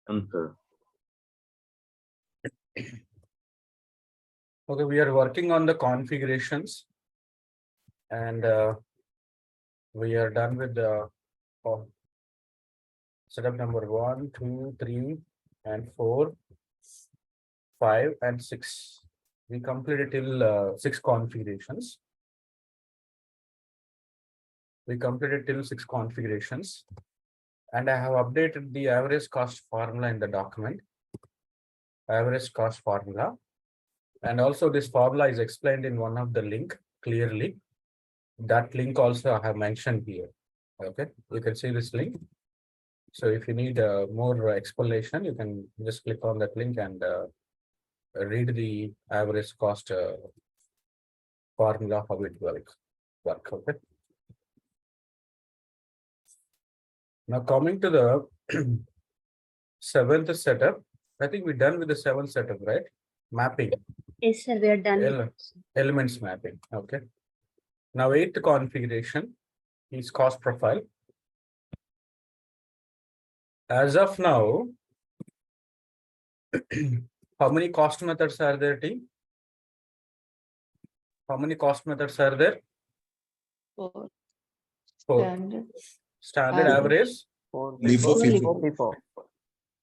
Answer. Okay, we are working on the configurations, and we are done with the setup number 1, 2, 3, and 4, 5, and 6. We completed till 6 configurations. We completed till 6 configurations, and I have updated the average cost formula in the document. Average cost formula, and also this formula is explained in one of the link clearly. That link also I have mentioned here. Okay, you can see this link. So if you need more explanation, you can just click on that link and read the average cost formula, how it work. Okay. Now coming to the 7th setup, I think we're done with the 7th setup, right? Mapping. Yes, sir, we are done. Elements mapping. Okay. Now 8th configuration is cost profile. As of now, how many cost methods are there, team? How many cost methods are there? 4. 4. Standard average. Before.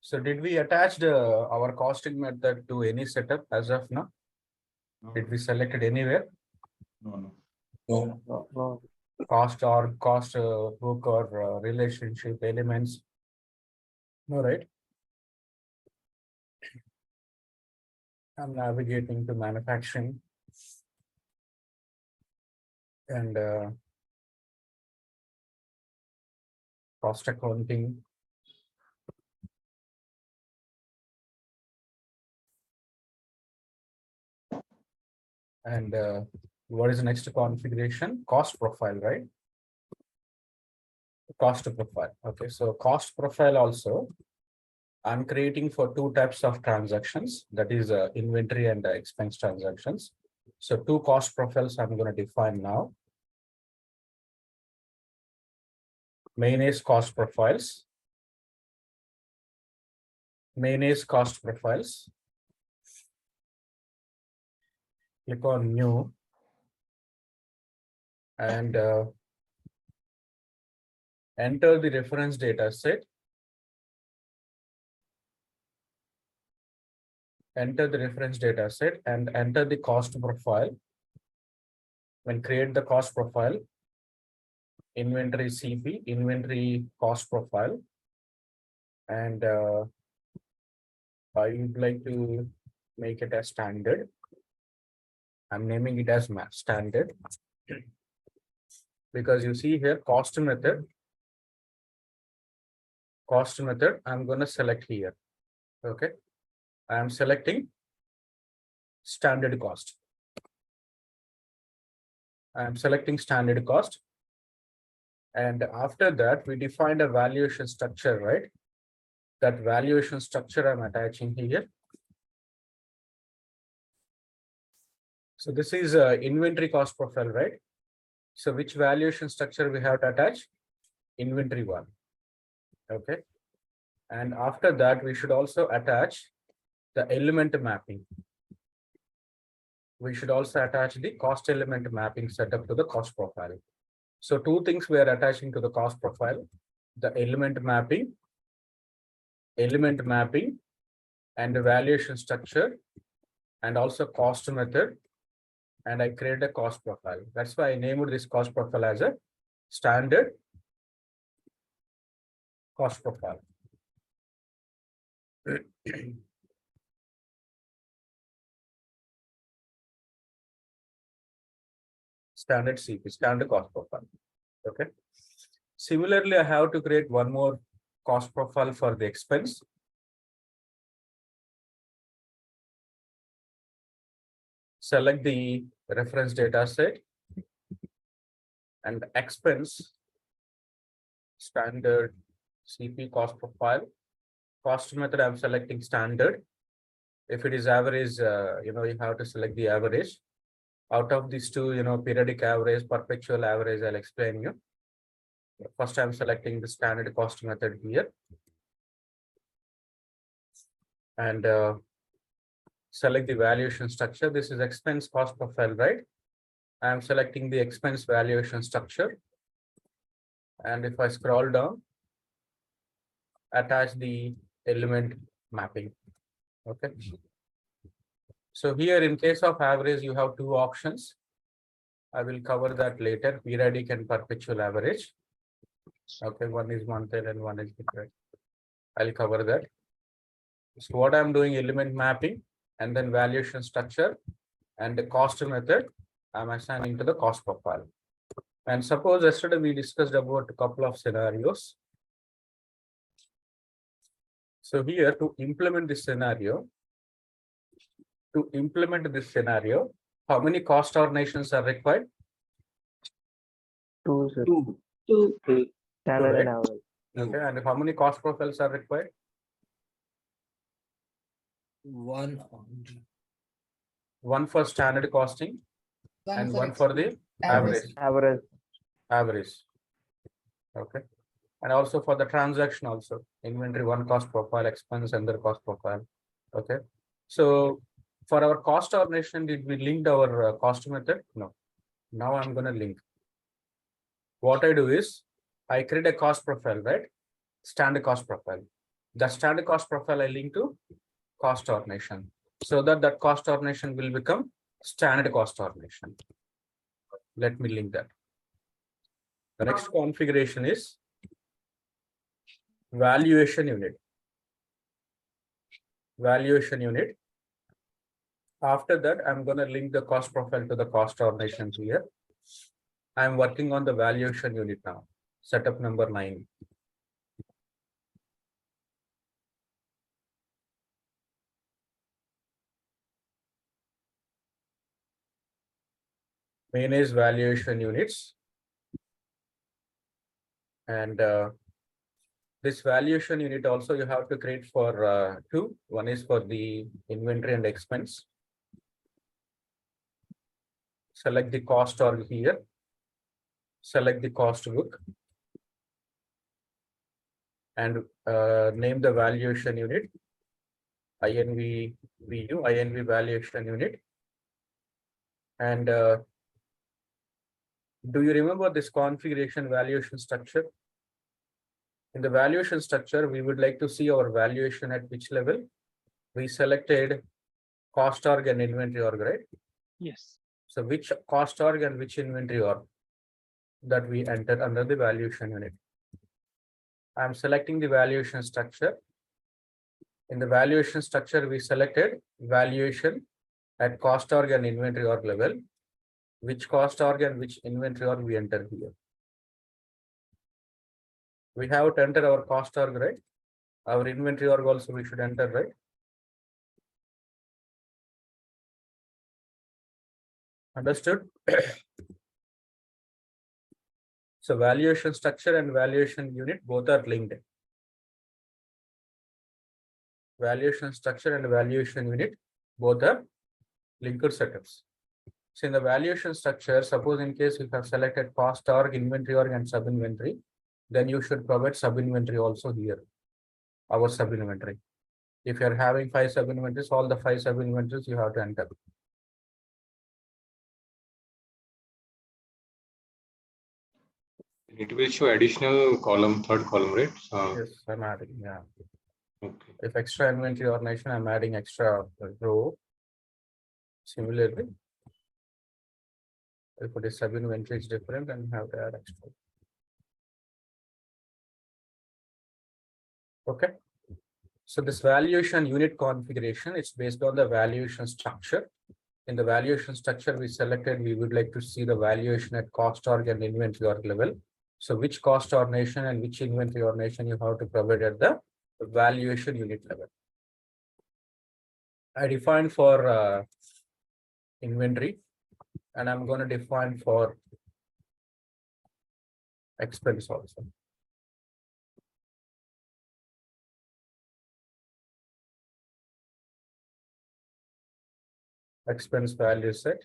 So did we attach our costing method to any setup as of now? Did we select it anywhere? No. Cost or cost book or relationship elements? No, right? I'm navigating to manufacturing and cost accounting. And what is the next configuration? Cost profile, right? Cost profile. Okay, so cost profile also I'm creating for 2 types of transactions, that is inventory and expense transactions. So 2 cost profiles I'm going to define now. Main is cost profiles. Main is cost profiles. Click on new and enter the reference data set. Enter the reference data set and enter the cost profile. When create the cost profile, inventory CP, inventory cost profile. And I would like to make it as standard. I'm naming it as standard because you see here cost method. Cost method, I'm going to select here. Okay. I am selecting standard cost. I am selecting standard cost. And after that, we defined a valuation structure, right? That valuation structure I'm attaching here. So this is inventory cost profile, right? So which valuation structure we have to attach? Inventory one. Okay. And after that, we should also attach the element mapping. We should also attach the cost element mapping setup to the cost profile. So 2 things we are attaching to the cost profile, the element mapping and the valuation structure, and also cost method. And I create a cost profile. That's why I named this cost profile as a standard cost profile. Standard CP, standard cost profile. Okay. Similarly, I have to create one more cost profile for the expense. Select the reference data set and expense standard CP cost profile. Cost method, I'm selecting standard. If it is average, you have to select the average. Out of these 2, periodic average, perpetual average, I'll explain you. First, I'm selecting the standard cost method here. and select the valuation structure. This is expense cost profile, right? I am selecting the expense valuation structure. And if I scroll down, attach the element mapping. Okay. So here in case of average, you have two options. I will cover that later, periodic and perpetual average. Okay, one is month-end and one is different. I'll cover that. So what I'm doing, element mapping and then valuation structure and the cost method, I'm assigning to the cost profile. And suppose yesterday we discussed about a couple of scenarios. So here to implement this scenario, how many cost ordinations are required? Two, sir. Two. Standard and Correct. average. Okay, and how many cost profiles are required? One One for standard costing and one for the average. Average. Okay. And also for the transaction also, inventory one cost profile, expense another cost profile. Okay. So for our cost ordination, did we link our cost method? No. Now I'm going to link. What I do is I create a cost profile, right? Standard cost profile. The standard cost profile I link to cost ordination, so that cost ordination will become standard cost ordination. Let me link that. The next configuration is valuation unit. Valuation unit. After that, I'm going to link the cost profile to the cost ordination here. I'm working on the valuation unit now. Setup number 9. Manage valuation units. And this valuation unit also you have to create for two. One is for the inventory and expense. Select the cost org here. Select the cost book. And name the valuation unit. INV valuation unit. And do you remember this configuration valuation structure? In the valuation structure, we would like to see our valuation at which level. We selected cost org and inventory org, right? Yes. So which cost org and which inventory org that we entered under the valuation unit. I'm selecting the valuation structure. In the valuation structure, we selected valuation at cost org and inventory org level. Which cost org and which inventory org we enter here. We have to enter our cost org, right? Our inventory org also we should enter, right? Understood? So valuation structure and valuation unit both are linked. Valuation structure and valuation unit both are linked setups. So in the valuation structure, suppose in case you have selected cost org, inventory org, and sub inventory, then you should provide sub inventory also here. Our sub inventory. If you are having 5 sub inventories, all the 5 sub inventories you have to enter. It will show additional column, third column, right? Yes, I'm adding. Yeah. Okay. If extra inventory ordination, I'm adding extra row. Similarly, if it is sub inventory is different, then you have to add extra. Okay. So this valuation unit configuration, it's based on the valuation structure. In the valuation structure we selected, we would like to see the valuation at cost org and inventory org level. So which cost ordination and which inventory ordination you have to provide at the valuation unit level. I defined for inventory, and I'm going to define for expense also. Expense value set.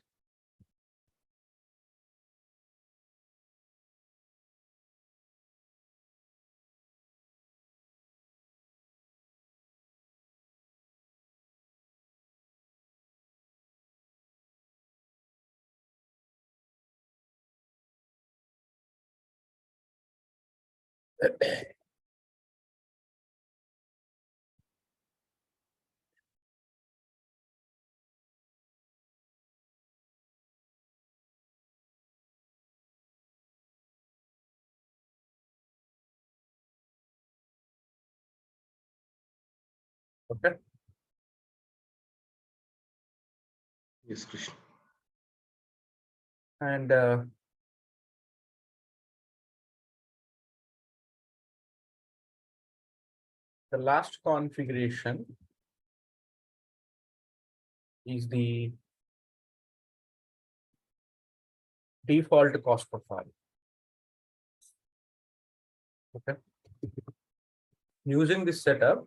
Okay. Yes, Krishna. And the last configuration is the default cost profile. Okay. Using this setup,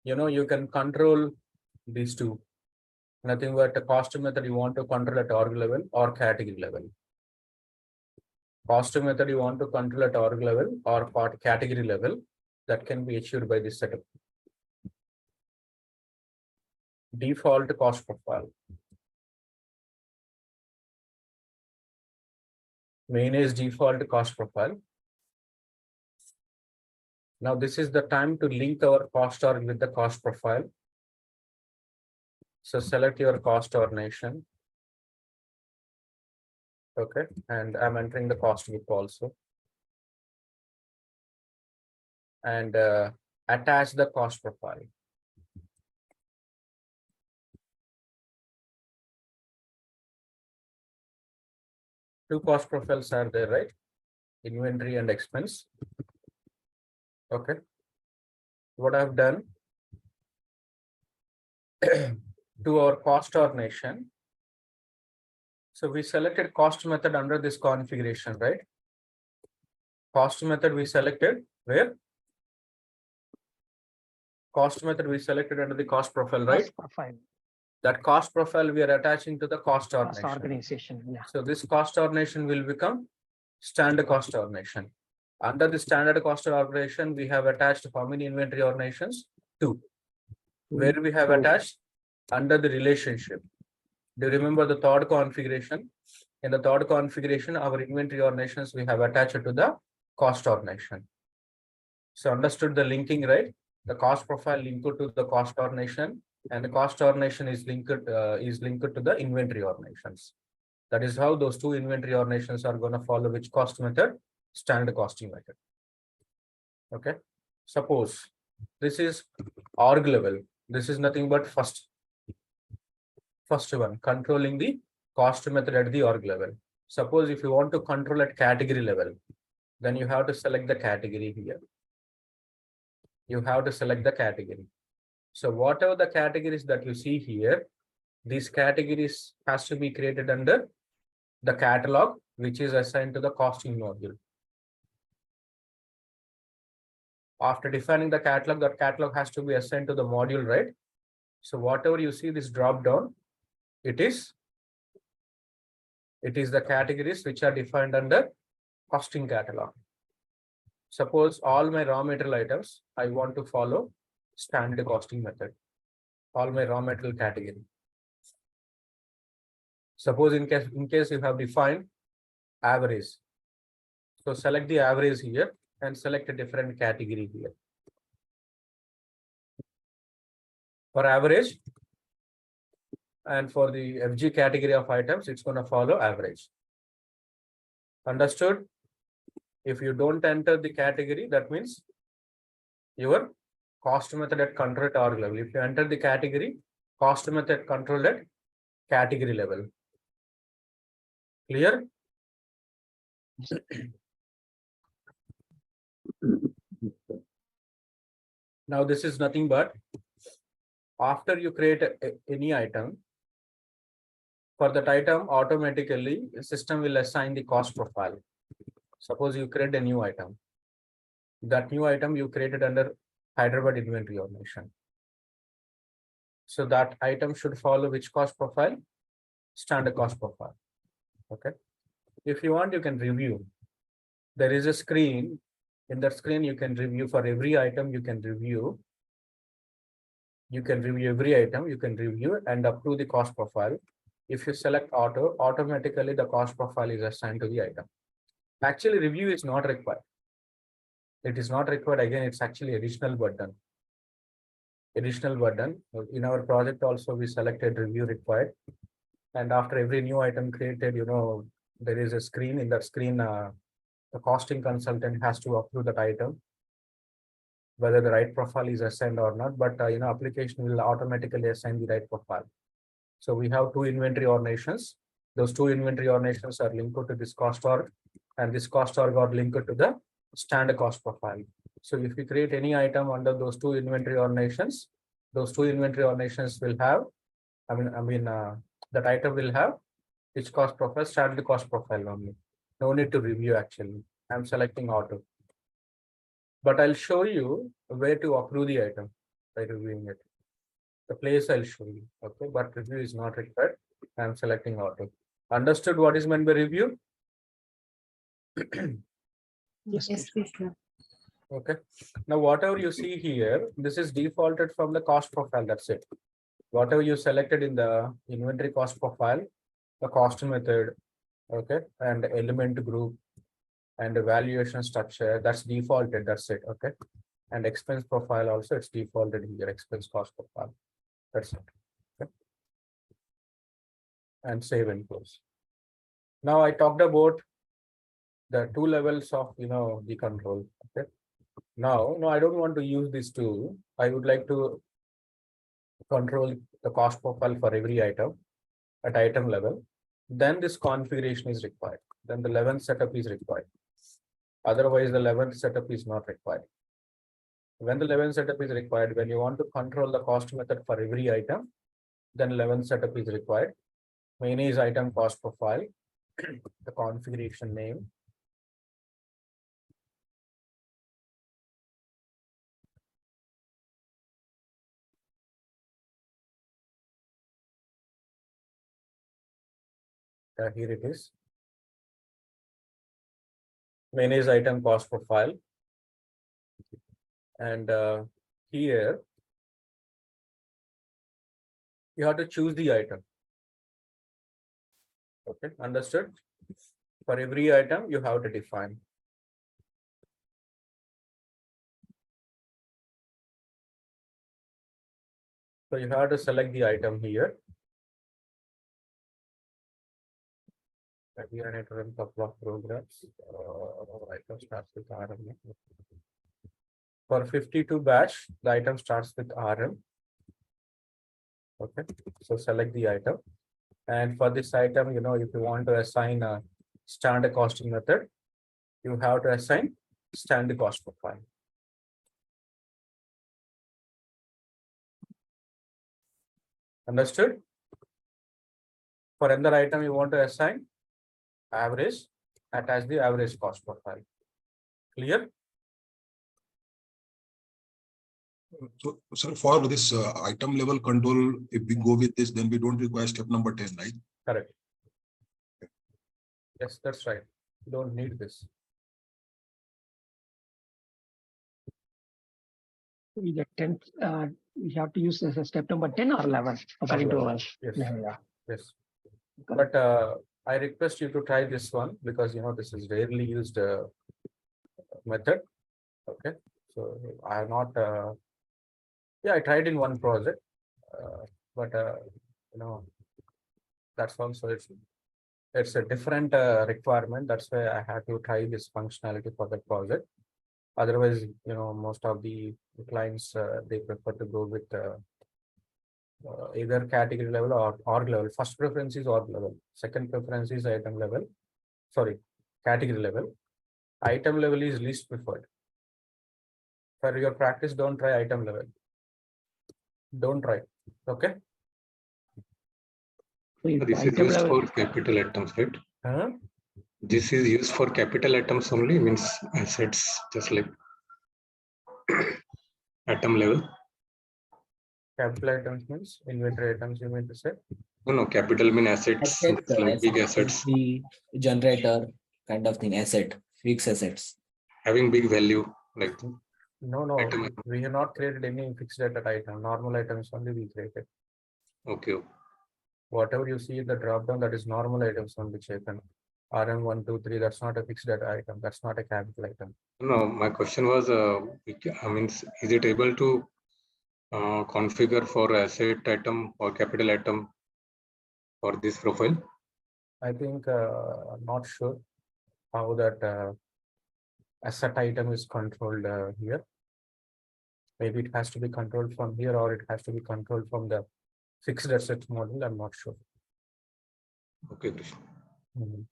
you can control these two. Nothing but a cost method you want to control at org level or category level. Cost method you want to control at org level or category level, that can be achieved by this setup. Default cost profile. Main is default cost profile. Now this is the time to link our cost org with the cost profile. So select your cost ordination. Okay, and I'm entering the cost group also. And attach the cost profile. Two cost profiles are there, right? Inventory and expense. Okay. What I've done to our cost ordination. So we selected cost method under this configuration, right? Cost method we selected where? Cost method we selected under the cost profile, right? Cost profile, That cost profile we are attaching to the cost cost ordination. organization. Yeah. So this cost ordination will become standard cost ordination. Under the standard cost ordination, we have attached how many inventory ordinations? Two. Where we have attached? Under the relationship. Do you remember the third configuration? In the third configuration, our inventory ordinations we have attached to the cost ordination. So understood the linking, right? The cost profile linked to the cost ordination, and the cost ordination is linked to the inventory ordinations. That is how those two inventory ordinations are going to follow which cost method? Standard costing method. Okay. Suppose this is org level. This is nothing but first one, controlling the cost method at the org level. Suppose if you want to control at category level, then you have to select the category here. You have to select the category. So whatever the categories that you see here, these categories has to be created under the catalog, which is assigned to the costing module. After defining the catalog, that catalog has to be assigned to the module, right? So whatever you see this drop down, it is the categories which are defined under costing catalog. Suppose all my raw material items, I want to follow standard costing method. All my raw material category. Suppose in case you have defined average. So select the average here and select a different category here. For average and for the FG category of items, it's going to follow average. Understood? If you don't enter the category, that means your cost method at control at org level. If you enter the category, cost method controlled at category level. Clear? Now this is nothing but after you create any item, for that item automatically the system will assign the cost profile. Suppose you create a new item. That new item you created under Hyderabad inventory ordination. So that item should follow which cost profile? Standard cost profile. Okay. If you want, you can review. There is a screen. In that screen, you can review for every item. You can review. You can review every item. You can review and approve the cost profile. If you select auto, automatically the cost profile is assigned to the item. Actually, review is not required. It is not required. Again, it's actually additional burden. Additional burden. In our project also, we selected review required. And after every new item created, there is a screen. In that screen, the costing consultant has to approve that item, whether the right profile is assigned or not. But application will automatically assign the right profile. So we have two inventory ordinations. Those two inventory ordinations are linked to this cost org, and this cost org got linked to the standard cost profile. So if we create any item under those two inventory ordinations, those two inventory ordinations will have, that item will have which cost profile, standard cost profile only. No need to review actually. I'm selecting auto. But I'll show you where to approve the item by reviewing it. The place I'll show you. Okay, but review is not required. I'm selecting auto. Understood what is meant by review? Yes, Yes, Krishna. Okay. Now, whatever you see here, this is defaulted from the cost profile. That's it. Whatever you selected in the inventory cost profile, the cost method, okay, and element group and the valuation structure, that's defaulted. That's it. Okay. And expense profile also, it's defaulted in your expense cost profile. That's it. Okay. And save and close. Now I talked about the two levels of the control. Okay. Now, no, I don't want to use this tool. I would like to control the cost profile for every item at item level. Then this configuration is required. Then the 11th setup is required. Otherwise, the 11th setup is not required. When the 11th setup is required, when you want to control the cost method for every item, then 11th setup is required. Main is item cost profile, the configuration name. Here it is. Main is item cost profile. And here, you have to choose the item. Okay, understood? For every item, you have to define. So you have to select the item here. Here I need to run a couple of programs. Item starts with RM. For 52 batch, the item starts with RM. Okay, so select the item. And for this item, if you want to assign a standard costing method, you have to assign standard cost profile. Understood? For another item, you want to assign average, attach the average cost profile. Clear? So, sir, for this item level control, if we go with this, then we don't require step number 10, right? Correct. Yes, that's right. You don't need this. The 10th, we have to use this as step number 10 or 11, according to us. Yes. Yeah. Yes. But I request you to try this one because this is rarely used method. Okay. So I have not. I tried in one project, but that's also it's a different requirement. That's why I had to try this functionality for the project. Otherwise, most of the clients they prefer to go with either category level or org level. First preference is org level. Second preference is item level. Sorry, category level. Item level is least preferred. For your practice, don't try item level. Don't try. Okay. This is used for capital items, right? Huh? This is used for capital items only, means assets, just like atom level. Capital items means inventory items, you mean to say? No, capital mean assets, like big assets. The generator kind of thing, fixed assets. Having big value, like. No, we have not created any fixed data item. Normal items only we created. Okay. Whatever you see in the drop down, that is normal items only taken. RM123, that's not a fixed data item. That's not a capital item. No, my question was, I mean, is it able to configure for asset item or capital item for this profile? I think I'm not sure how that asset item is controlled here. Maybe it has to be controlled from here, or it has to be controlled from the fixed asset model. I'm not sure. Okay, Krishna. Mhm.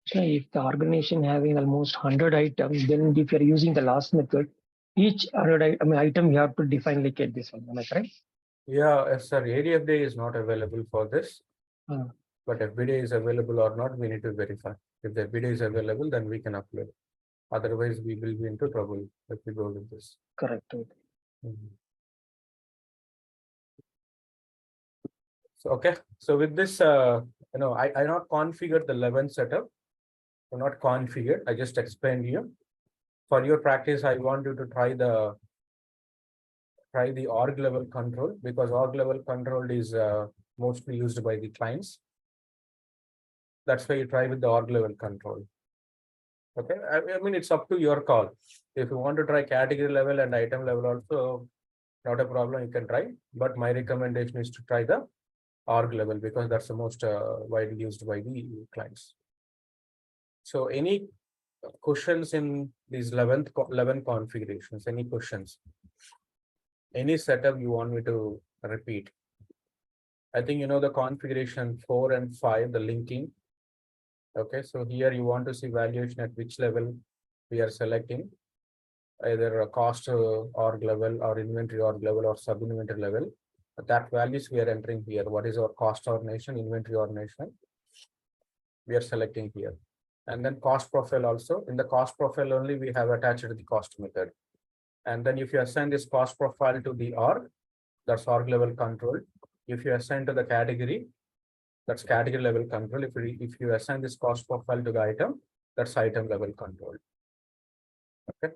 So if the organization having almost 100 items, then if you're using the last method, each 100 item you have to define like at this one. Am I correct? Yeah, sir. ADFD is not available for this. Hmm. But FBD is available or not, we need to verify. If the FBD is available, then we can upload. Otherwise, we will be into trouble if we go with this. Correct. Mhm. So, okay. So with this, I not configured the 11 setup. I'm not configured. I just explained you. For your practice, I want you to try the org level control, because org level control is mostly used by the clients. That's why you try with the org level control. Okay, I mean, it's up to your call. If you want to try category level and item level also, not a problem, you can try. But my recommendation is to try the org level, because that's the most widely used by the clients. So any questions in these 11 configurations? Any questions? Any setup you want me to repeat? I think you know the configuration 4 and 5, the linking. Okay, so here you want to see valuation at which level we are selecting, either a cost org level or inventory org level or sub inventory level. That values we are entering here. What is our cost ordination, inventory ordination? We are selecting here. And then cost profile also. In the cost profile only, we have attached the cost method. And then if you assign this cost profile to the org, that's org level control. If you assign to the category, that's category level control. If you assign this cost profile to the item, that's item level control. Okay.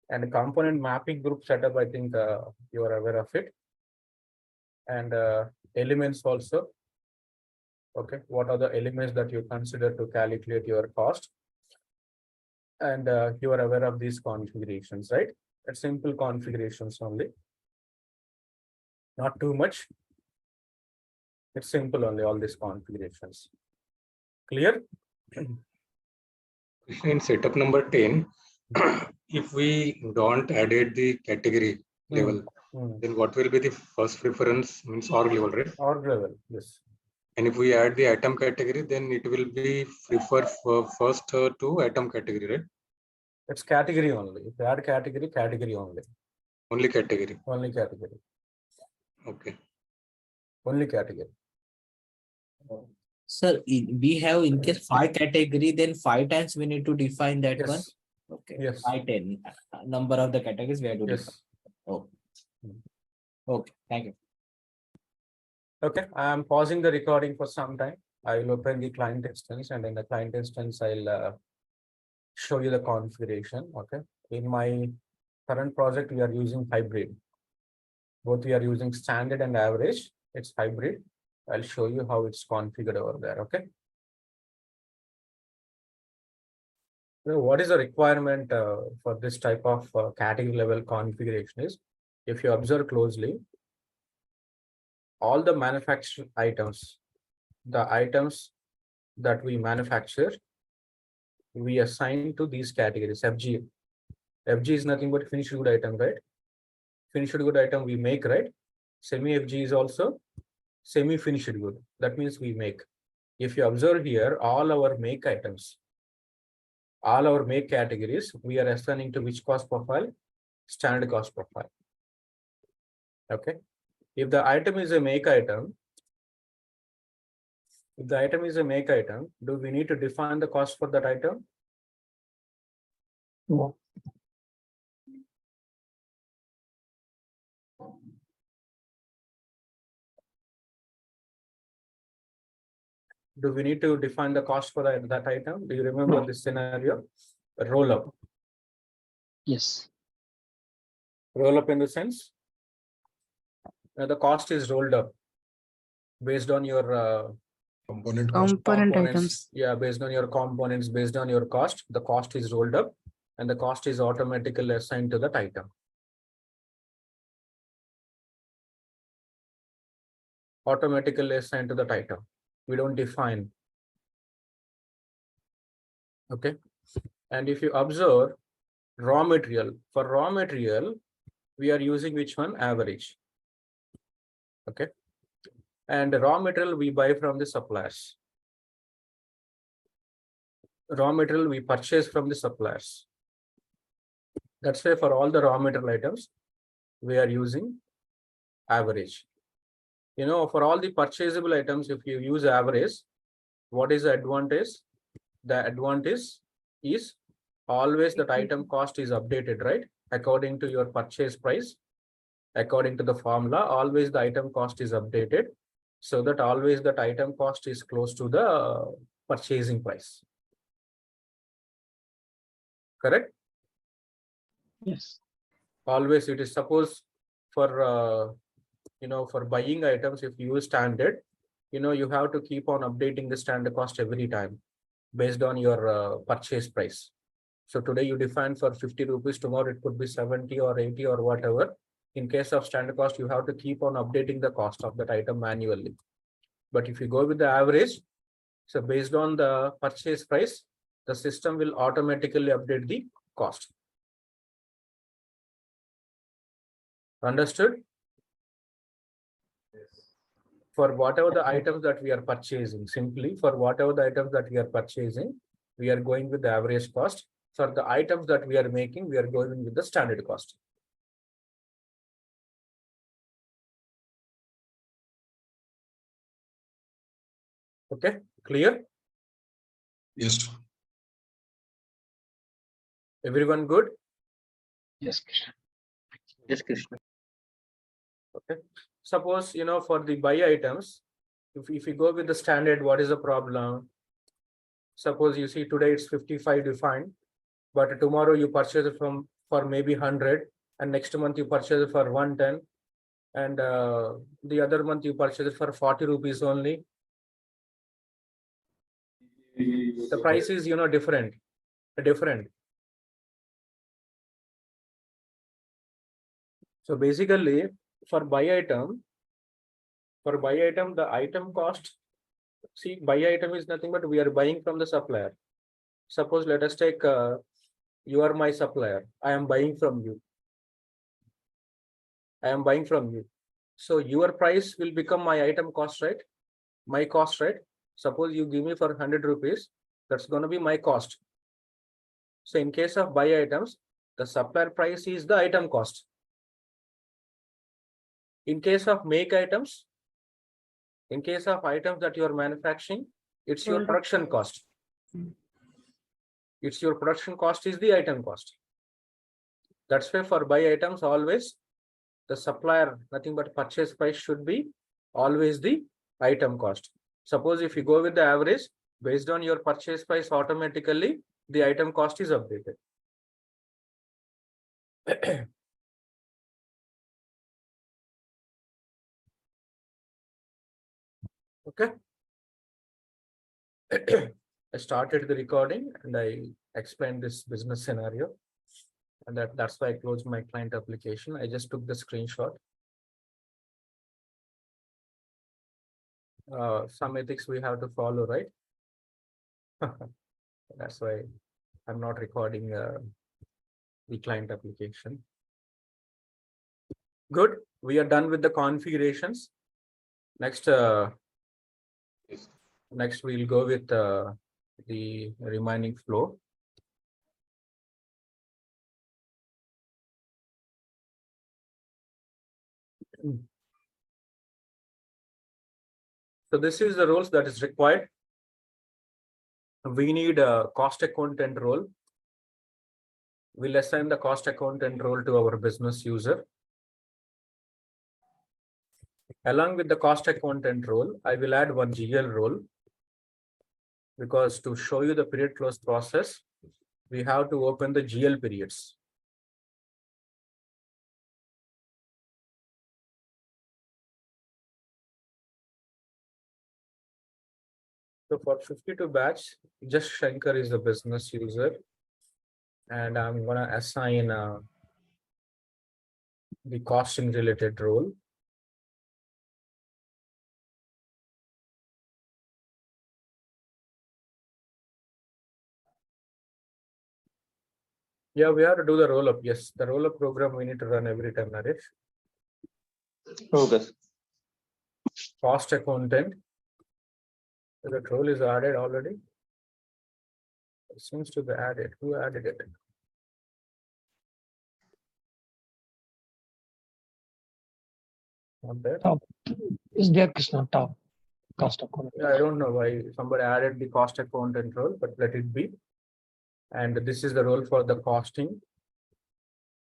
And component mapping group setup, I think you are aware of it. And elements also. Okay, what are the elements that you consider to calculate your cost? And you are aware of these configurations, right? It's simple configurations only. Not too much. It's simple only, all these configurations. Clear? In setup number 10, if we don't added the category level, then what will be the first preference? Means org level, right? Org level, yes. And if we add the item category, then it will be prefer for first to item category, right? It's category only. If you add category, category only. Only category. Only category. Okay. Only category. Sir, we have in case 5 category, then 5 times we need to define that Yes. one. Okay. Yes. 5, 10 number of the categories we have to define. Yes. Oh. Okay. Thank you. Okay, I am pausing the recording for some time. I will open the client instance, and in the client instance, I'll show you the configuration. Okay, in my current project, we are using hybrid. Both we are using standard and average. It's hybrid. I'll show you how it's configured over there. Okay. Now, what is the requirement for this type of category level configuration is, if you observe closely, all the manufactured items, the items that we manufacture, we assign to these categories. FG. FG is nothing but finished good item, right? Finished good item we make, right? Semi FG is also semi-finished good. That means we make. If you observe here, all our make items, all our make categories, we are assigning to which cost profile? Standard cost profile. Okay. If the item is a make item, do we need to define the cost for that item? No. Do we need to define the cost for that item? Do you remember No. this scenario? Roll up. Yes. Roll up in the sense the cost is rolled up based on your Component cost. Component Components, items. yeah, based on your components, based on your cost, the cost is rolled up and the cost is automatically assigned to that item. Automatically assigned to that item. We don't define. Okay. And if you observe raw material, for raw material, we are using which one? Average. Okay. And raw material we buy from the suppliers. Raw material we purchase from the suppliers. That's why for all the raw material items, we are using average. You know, for all the purchasable items, if you use average, what is the advantage? The advantage is always that item cost is updated, right? According to your purchase price, according to the formula, always the item cost is updated, so that always that item cost is close to the purchasing price. Correct? Yes. Always it is, suppose for for buying items, if you use standard, you have to keep on updating the standard cost every time based on your purchase price. So today you define for 50 rupees, tomorrow it could be 70 or 80 or whatever. In case of standard cost, you have to keep on updating the cost of that item manually. But if you go with the average, so based on the purchase price, the system will automatically update the cost. Understood? For whatever the items that we are purchasing, simply for whatever the items that we are purchasing, we are going with the average cost. For the items that we are making, we are going with the standard cost. Okay, clear? Yes. Everyone good? Yes, Krishna. Yes, Krishna. Okay. Suppose, for the buy items, if you go with the standard, what is the problem? Suppose you see today it's 55 defined, but tomorrow you purchase it for maybe 100, and next month you purchase it for 110, and the other month you purchase it for 40 rupees only. The price is, different. So basically, for buy item, the item cost, see, buy item is nothing but we are buying from the supplier. Suppose let us take, you are my supplier. I am buying from you. So your price will become my item cost, right? My cost, right? Suppose you give me for 100 rupees, that's going to be my cost. So in case of buy items, the supplier price is the item cost. In case of make items, in case of items that you are manufacturing, it's your production cost. It's your production cost is the item cost. That's why for buy items, always the supplier, nothing but purchase price should be always the item cost. Suppose if you go with the average, based on your purchase price, automatically the item cost is updated. Okay. I started the recording and I explained this business scenario, and that's why I closed my client application. I just took the screenshot. Some ethics we have to follow, right? That's why I'm not recording the client application. Good. We are done with the configurations. Next, Yes. next we'll go with the remaining flow. So this is the roles that is required. We need a cost accountant role. We'll assign the cost accountant role to our business user. Along with the cost accountant role, I will add one GL role, because to show you the period close process, we have to open the GL periods. So for 52 batch, just Shankar is the business user. And I'm gonna assign the costing related role. Yeah, we have to do the roll up. Yes, the roll up program we need to run every time, Naresh. Okay. Cost accountant. The role is added already. It seems to be added. Who added it? Not there. Top. Is there Krishna top? Cost of content. Yeah, I don't know why somebody added the cost accountant role, but let it be. And this is the role for the costing.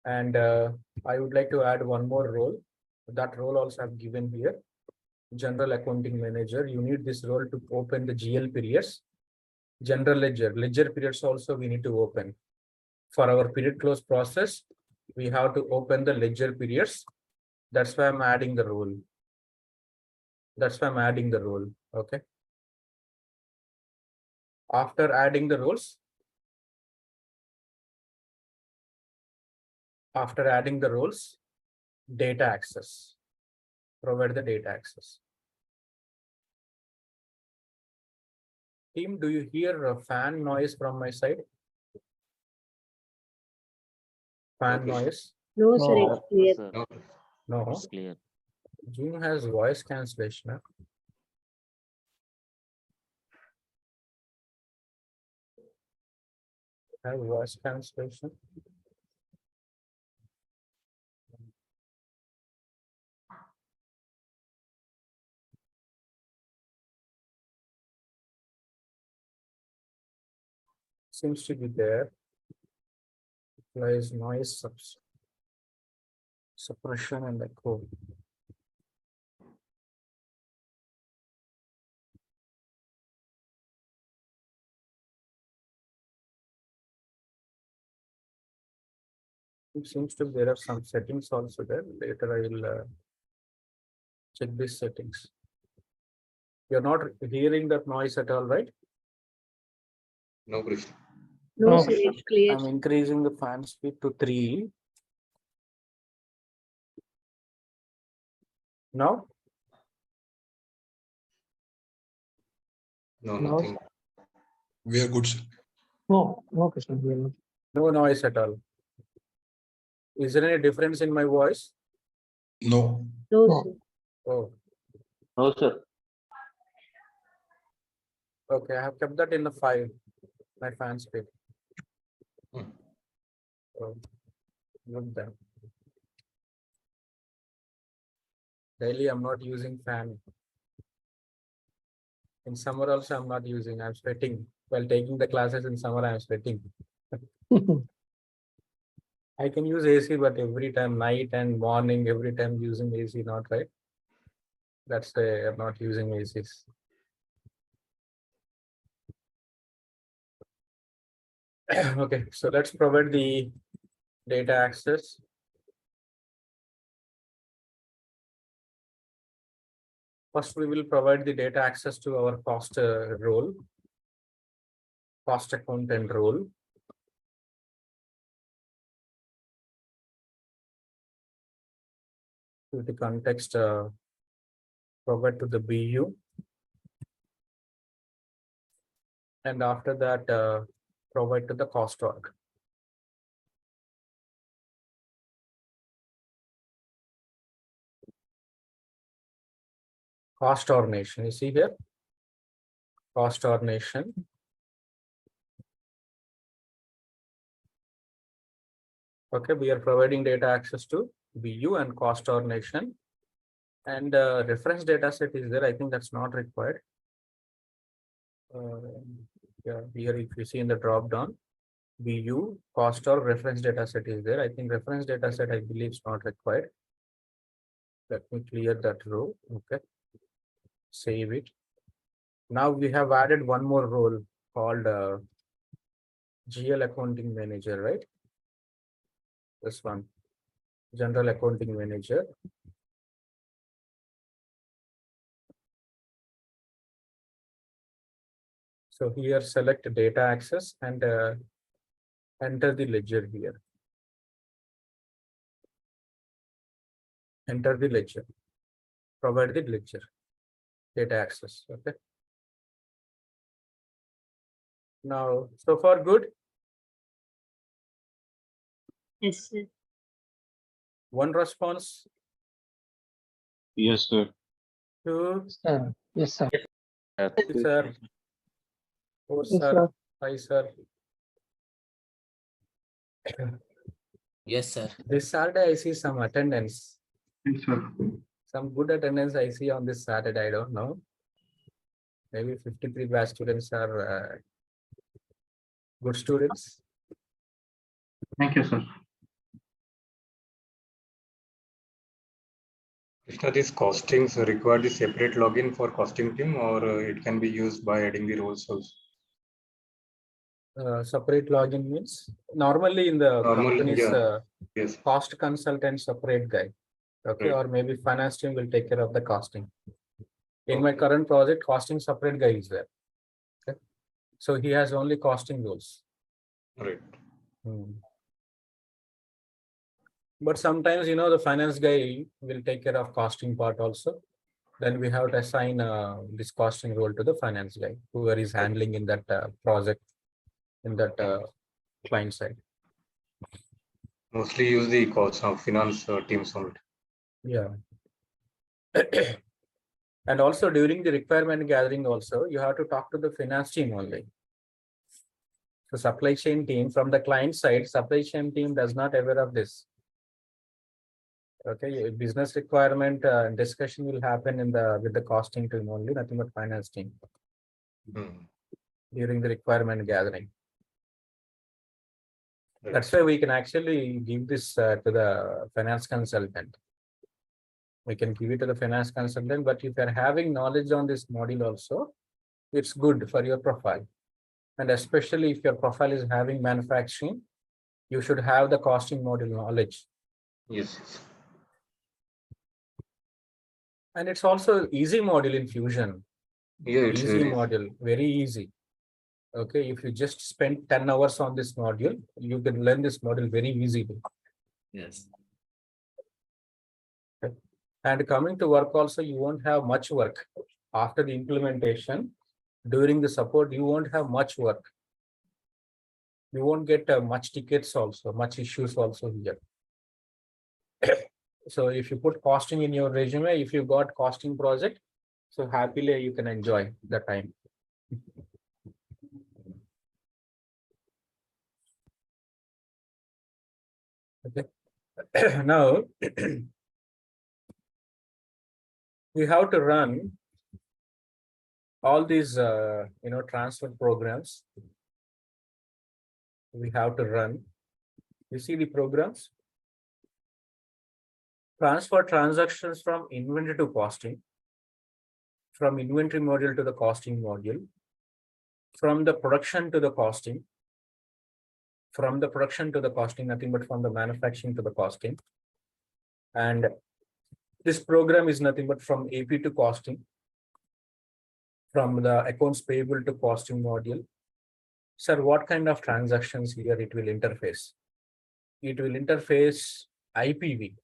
And I would like to add one more role. That role also I've given here. General accounting manager. You need this role to open the GL periods. General ledger periods also we need to open. For our period close process, we have to open the ledger periods. That's why I'm adding the role. That's why I'm adding the role. Okay. After adding the roles, data access. Provide the data access. Team, do you hear a fan noise from my side? Fan Okay. noise? No, sir, No, it's clear. sir. No, No. It's clear. Zoom has voice cancellation. Huh? Have voice cancellation. Seems to be there. Applies noise suppression and echo. It seems to be there are some settings also there. Later I will check these settings. You're not hearing that noise at all, right? no, Krish. No, No, sir, it's clear. I'm increasing the fan speed to 3. Now, No, No. nothing. We are good, sir. No, Krishna. We are not. no noise at all. Is there any difference in my voice? No, No, No. sir. Oh, No, sir. okay. I have kept that in the 5, my fan speed. Hmm. Oh, good then. Daily, I'm not using fan. In summer also, I'm not using. I'm sweating. While taking the classes in summer, I'm sweating. I can use AC, but every time, night and morning, every time using AC, not right. That's why I'm not using ACs. Okay, so let's provide the data access. First, we will provide the data access to our cost role, cost accountant role. With the context provide to the BU. And after that, provide to the cost org. Cost ordination, you see here? Cost ordination. Okay, we are providing data access to BU and cost ordination. And reference data set is there. I think that's not required. Yeah, here if you see in the drop down, BU, cost or reference data set is there. I think reference data set I believe is not required. Let me clear that row. Okay. Save it. Now we have added one more role called GL accounting manager, right? This one, general accounting manager. So here select data access and enter the ledger here. Enter the ledger. Provide the ledger. Data access. Okay. Now, so far good. Yes, sir. One response. Yes, sir. Two. Yes, sir. Three, sir. Four, Yes, sir. sir. Five, sir. Yes, sir. This Saturday I see some attendance. Yes, sir. Some good attendance I see on this Saturday. I don't know. Maybe 53 batch students are good students. Thank you, sir. Krishna, these costings require the separate login for costing team, or it can be used by adding the roles also? Separate login means normally in the Normally, companies, yeah. Yes. cost consultant separate guy. Okay, Right. or maybe finance team will take care of the costing. In my Okay. current project, costing separate guy is there. Okay, so he has only costing rules. Right. But sometimes, you know, the finance guy will take care of costing part also. Then we have to assign this costing role to the finance guy, whoever is handling in that project, in that client side. Mostly use the cost of finance teams only. Yeah. And also during the requirement gathering also, you have to talk to the finance team only. So supply chain team from the client side, supply chain team does not aware of this. Okay, business requirement discussion will happen in the with the costing team only, nothing but finance team during the requirement gathering. Right. That's why we can actually give this to the finance consultant. We can give it to the finance consultant, but if you're having knowledge on this module also, it's good for your profile. And especially if your profile is having manufacturing, you should have the costing module knowledge. Yes. And it's also easy module in Fusion. Yeah, it's Easy very module, very easy. Okay, if you just spend 10 hours on this module, you can learn this module very easily. Yes. Okay. And coming to work also, you won't have much work. After the implementation, during the support, you won't have much work. You won't get much tickets also, much issues also here. So if you put costing in your resume, if you got costing project, so happily you can enjoy the time. Okay. Now we have to run all these transfer programs. We have to run. You see the programs? Transfer transactions from inventory to costing, from inventory module to the costing module, from the production to the costing, from the production to the costing, nothing but from the manufacturing to the costing. And this program is nothing but from AP to costing, from the accounts payable to costing module. Sir, what kind of transactions here it will interface? It will interface IPV.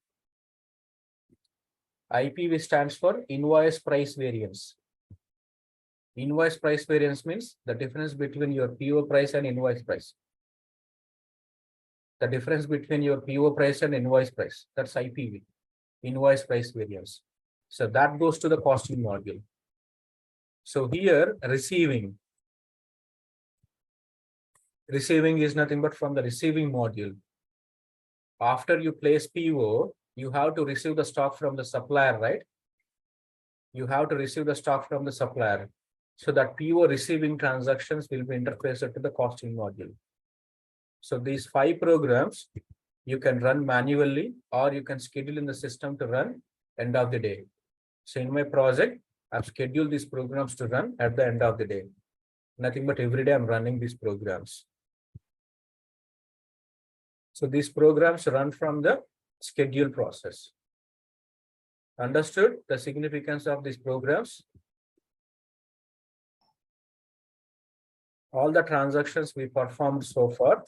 IPV stands for invoice price variance. Invoice price variance means the difference between your PO price and invoice price. The difference between your PO price and invoice price, that's IPV, invoice price variance. So that goes to the costing module. So here receiving is nothing but from the receiving module. After you place PO, you have to receive the stock from the supplier, right? You have to receive the stock from the supplier. So that PO receiving transactions will be interfaced to the costing module. So these 5 programs you can run manually, or you can schedule in the system to run end of the day. So in my project, I've scheduled these programs to run at the end of the day. Nothing but every day I'm running these programs. So these programs run from the schedule process. Understood the significance of these programs? all the transactions we performed so far,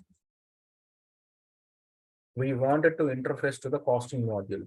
we wanted to interface to the costing module.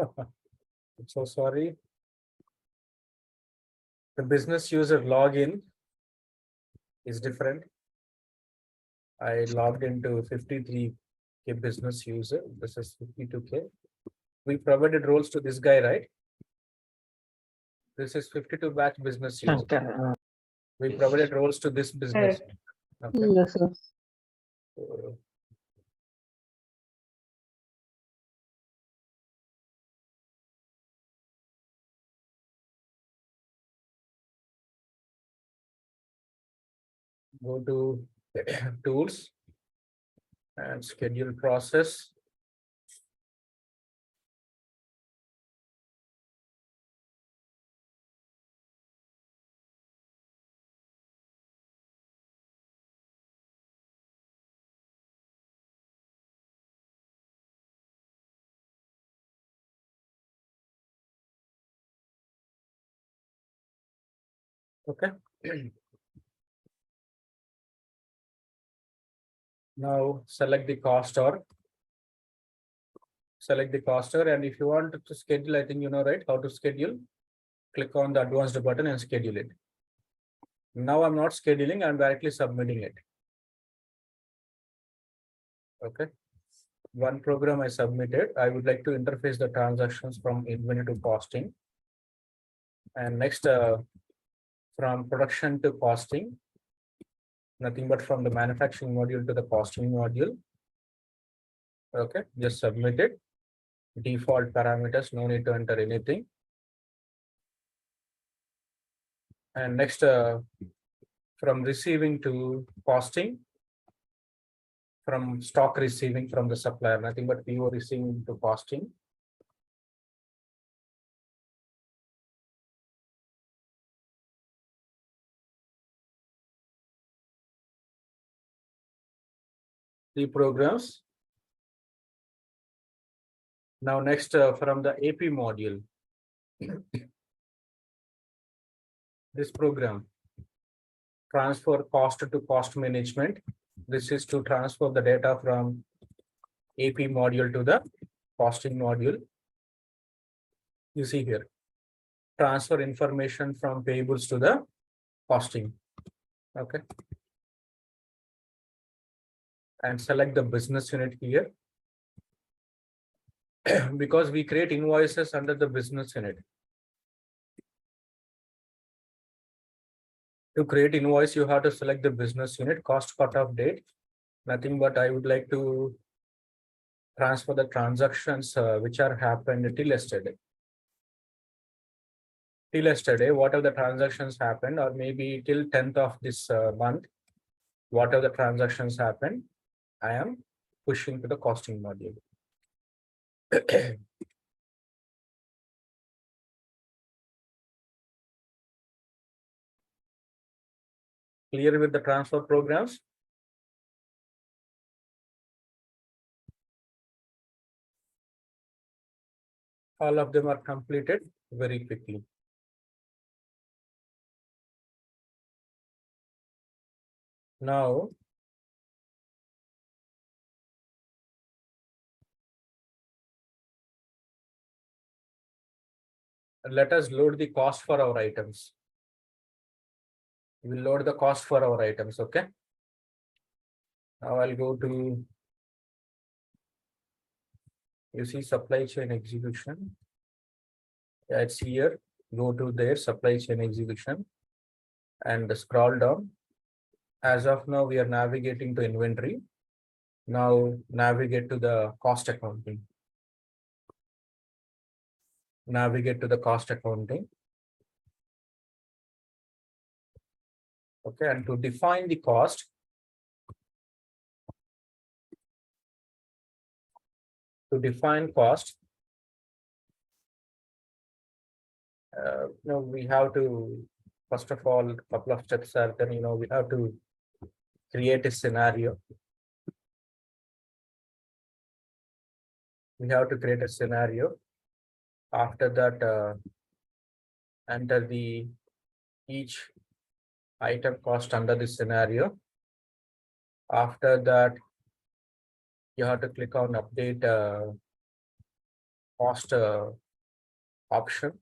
I'm so sorry. The business user login is different. I logged into 53K business user. This is 52K. We provided roles to this guy, right? This is 52 batch business user. Shankar, We provided roles to this business. Okay. Yes, sir. So, go to tools and schedule process. Okay. Now select the coster. Select the coster, and if you want to schedule, I think you know, right, how to schedule. Click on the advanced button and schedule it. Now I'm not scheduling, I'm directly submitting it. Okay. One program I submitted. I would like to interface the transactions from inventory to costing. And next, from production to costing, nothing but from the manufacturing module to the costing module. Okay, just submit it. Default parameters, no need to enter anything. And next, from receiving to costing, from stock receiving from the supplier, nothing but PO receiving to costing. The programs. Now next, from the AP module, this program, transfer cost to cost management. This is to transfer the data from AP module to the costing module. You see here, transfer information from payables to the costing. Okay. And select the business unit here. Because we create invoices under the business unit. To create invoice, you have to select the business unit, cost cutoff date. Nothing but I would like to transfer the transactions which are happened till yesterday. Till yesterday, whatever the transactions happened, or maybe till 10th of this month, whatever the transactions happened, I am pushing to the costing module. Clear with the transfer programs? All of them are completed very quickly. Now, let us load the cost for our items. We will load the cost for our items, okay? Now I'll go to, you see supply chain execution. Yeah, it's here. Go to their supply chain execution. and scroll down. As of now, we are navigating to inventory. Now navigate to the cost accounting. Navigate to the cost accounting. Okay, and to define the cost, we have to, first of all, a couple of steps are then, we have to create a scenario. We have to create a scenario. After that, enter the each item cost under this scenario. After that, you have to click on update cost option.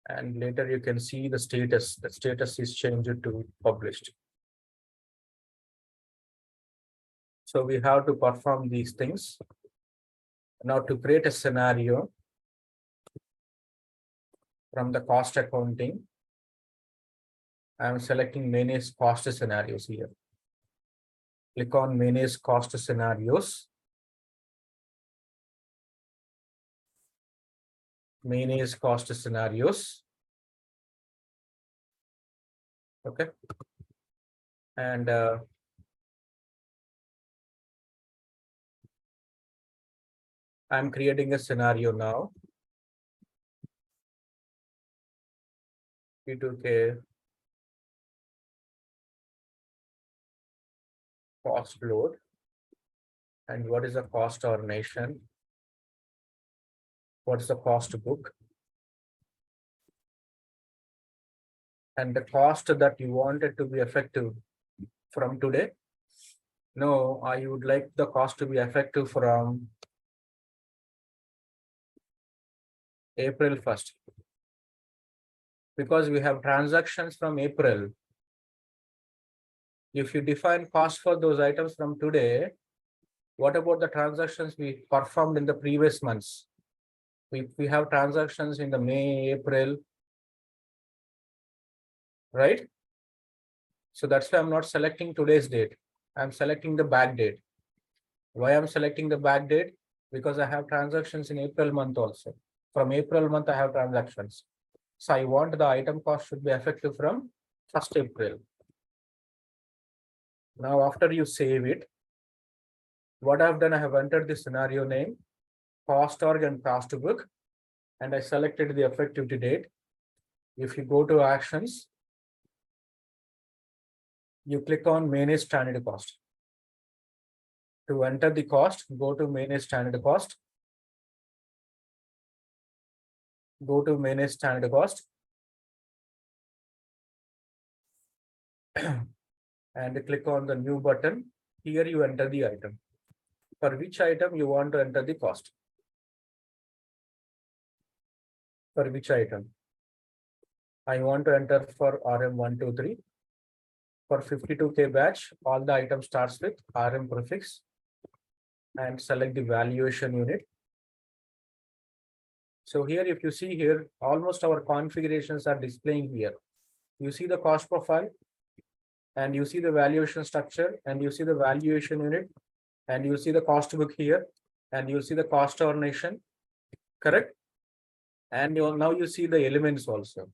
And later you can see the status. The status is changed to published. So we have to perform these things. Now to create a scenario from the cost accounting, I'm selecting manage cost scenarios here. Click on manage cost scenarios. Manage cost scenarios. Okay. And I'm creating a scenario now. P2K cost load. And what is the cost ordination? What's the cost book? And the cost that you wanted to be effective from today. No, I would like the cost to be effective from April 1st. Because we have transactions from April. If you define cost for those items from today, what about the transactions we performed in the previous months? We have transactions in the May, April, right? So that's why I'm not selecting today's date. I'm selecting the back date. Why I'm selecting the back date? Because I have transactions in April month also. From April month, I have transactions. So I want the item cost should be effective from 1st April. Now, after you save it, what I've done, I have entered the scenario name, cost org and cost book, and I selected the effective date. If you go to actions, you click on manage standard cost. To enter the cost, go to manage standard cost. Go to manage standard cost. And click on the new button. Here you enter the item. For which item you want to enter the cost? For which item? I want to enter for RM123. For 52K batch, all the item starts with RM prefix and select the valuation unit. So here, if you see here, almost our configurations are displaying here. You see the cost profile and you see the valuation structure and you see the valuation unit and you see the cost book here and you see the cost ordination, correct? And now you see the elements also.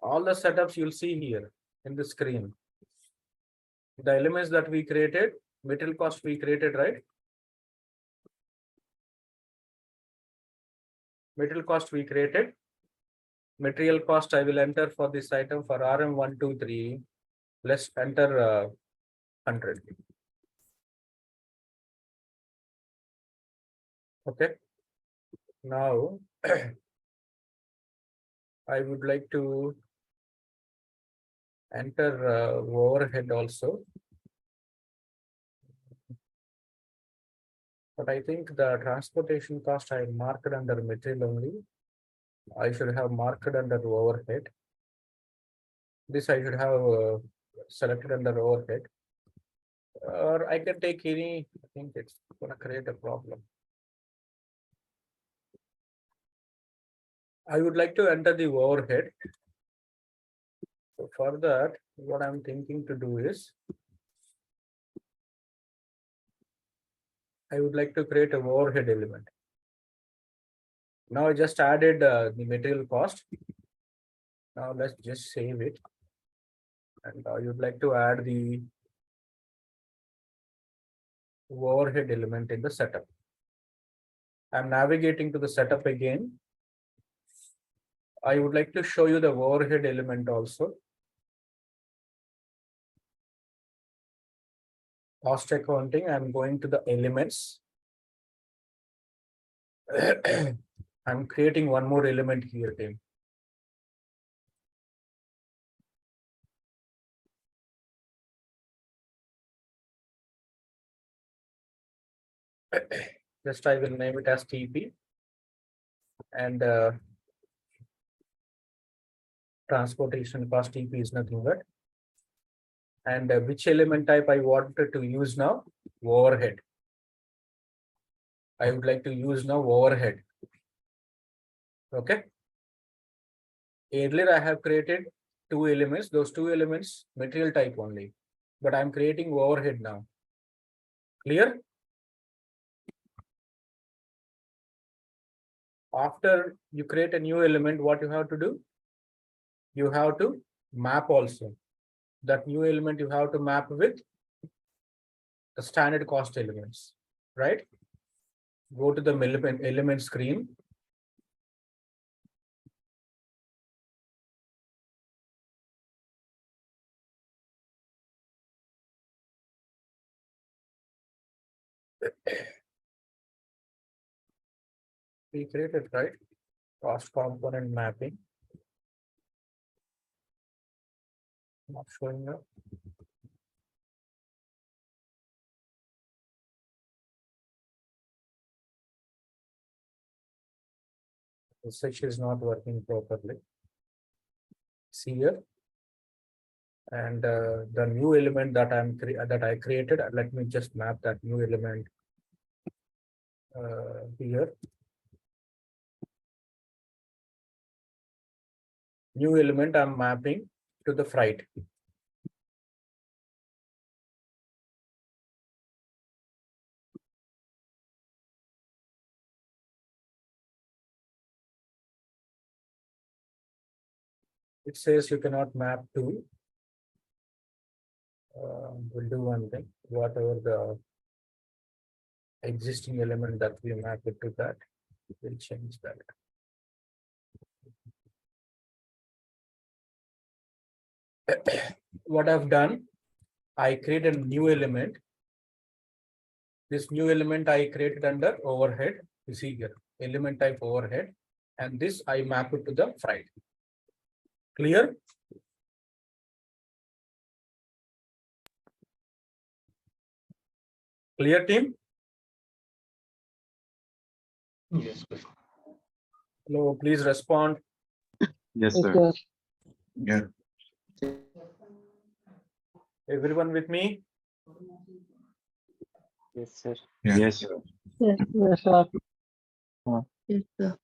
All the setups you'll see here in the screen. The elements that we created, material cost we created, right? Material cost we created. Material cost I will enter for this item for RM123. Let's enter 100. Okay. Now I would like to enter overhead also. But I think the transportation cost I marked under material only. I should have marked under overhead. This I should have selected under overhead. Or I can take any, I think it's going to create a problem. I would like to enter the overhead. So for that, what I'm thinking to do is, I would like to create an overhead element. Now I just added the material cost. Now let's just save it. And I would like to add the overhead element in the setup. I'm navigating to the setup again. I would like to show you the overhead element also. Cost accounting, I'm going to the elements. I'm creating one more element here, team. Just I will name it as TP. And transportation cost TP is nothing but. And which element type I wanted to use now? Overhead. I would like to use now overhead. Okay. Earlier I have created two elements, those two elements material type only, but I'm creating overhead now. Clear? After you create a new element, what you have to do? You have to map also. That new element you have to map with the standard cost elements, right? Go to the element screen. We created, right? Cost component mapping. Not showing up. The search is not working properly. See here. And the new element that I created, let me just map that new element here. New element I'm mapping to the freight. It says you cannot map to. We'll do one thing, whatever the existing element that we map it to that, we'll change that. What I've done, I created a new element. This new element I created under overhead. You see here, element type overhead, and this I map it to the freight. Clear? Clear, team? Yes, sir. Hello, please respond. Yes, sir. Yeah. Everyone with me? Yes, sir. Yeah. Yes, sir. Yes, Yes, sir. yes, sir.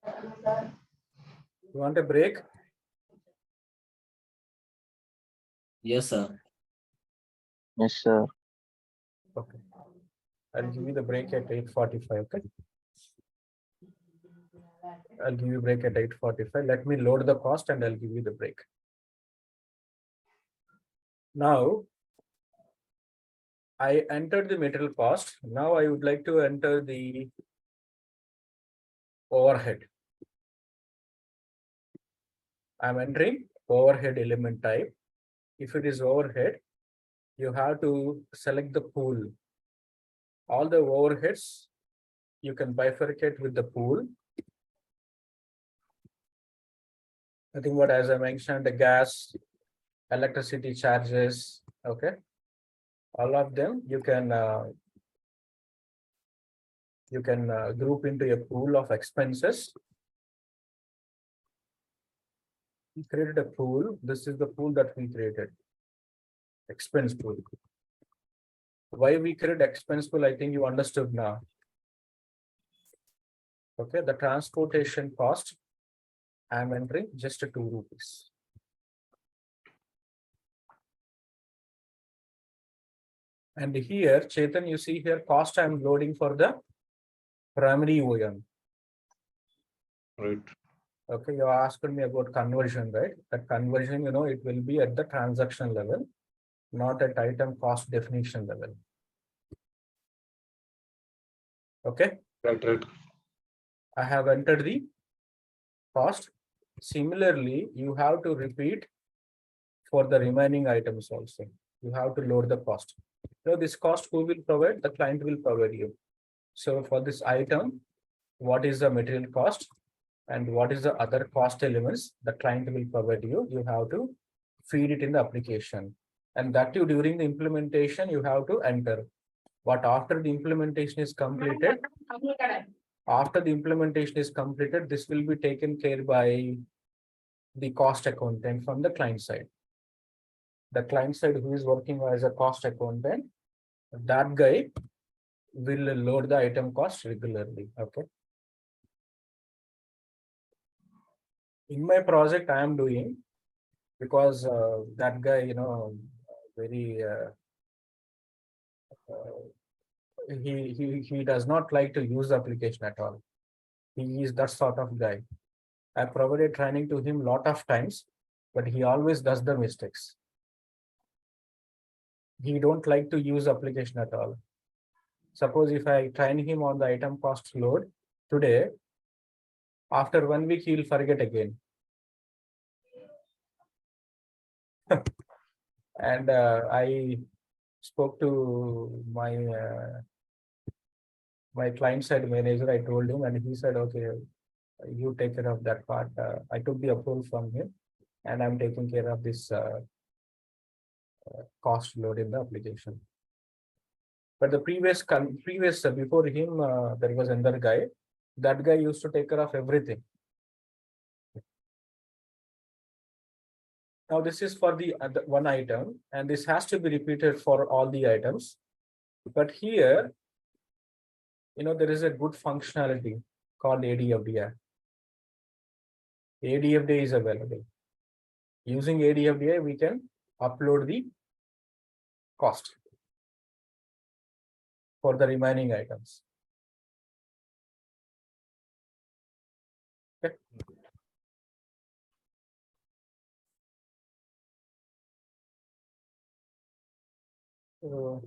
You want a break? Yes, sir. Yes, sir. Okay. I'll give you the break at 8:45. Okay. I'll give you a break at 8:45. Let me load the cost and I'll give you the break. Now, I entered the material cost. Now I would like to enter the overhead. I'm entering overhead element type. If it is overhead, you have to select the pool. All the overheads, you can bifurcate with the pool. I think what, as I mentioned, the gas, electricity charges, okay. All of them you can group into a pool of expenses. We created a pool. This is the pool that we created. Expense pool. Why we created expense pool, I think you understood now. Okay, the transportation cost, I'm entering just 2 rupees. And here, Chetan, you see here cost I'm loading for the primary OM. Right. Okay, you asked me about conversion, right? That conversion, it will be at the transaction level, not at item cost definition level. Okay, Right. I have entered the cost. Similarly, you have to repeat for the remaining items also. You have to load the cost. So this cost who will provide? The client will provide you. So for this item, what is the material cost and what is the other cost elements the client will provide you? You have to feed it in the application. And that too, during the implementation, you have to enter. But after the implementation is completed, this will be taken care by the cost accountant from the client side. The client side who is working as a cost accountant, that guy will load the item cost regularly. Okay. In my project, I am doing because that guy, very he does not like to use the application at all. He is that sort of guy. I provided training to him lot of times, but he always does the mistakes. He don't like to use application at all. Suppose if I train him on the item cost load today, after 1 week, he will forget again. And I spoke to my client side manager. I told him, and he said, "Okay, you take care of that part." I took the approval from him, and I'm taking care of this cost load in the application. But the previous before him, there was another guy. That guy used to take care of everything. Now this is for the one item, and this has to be repeated for all the items. But here, there is a good functionality called ADFDI. ADFDI is available. Using ADFDI, we can upload the cost for the remaining items. Okay. So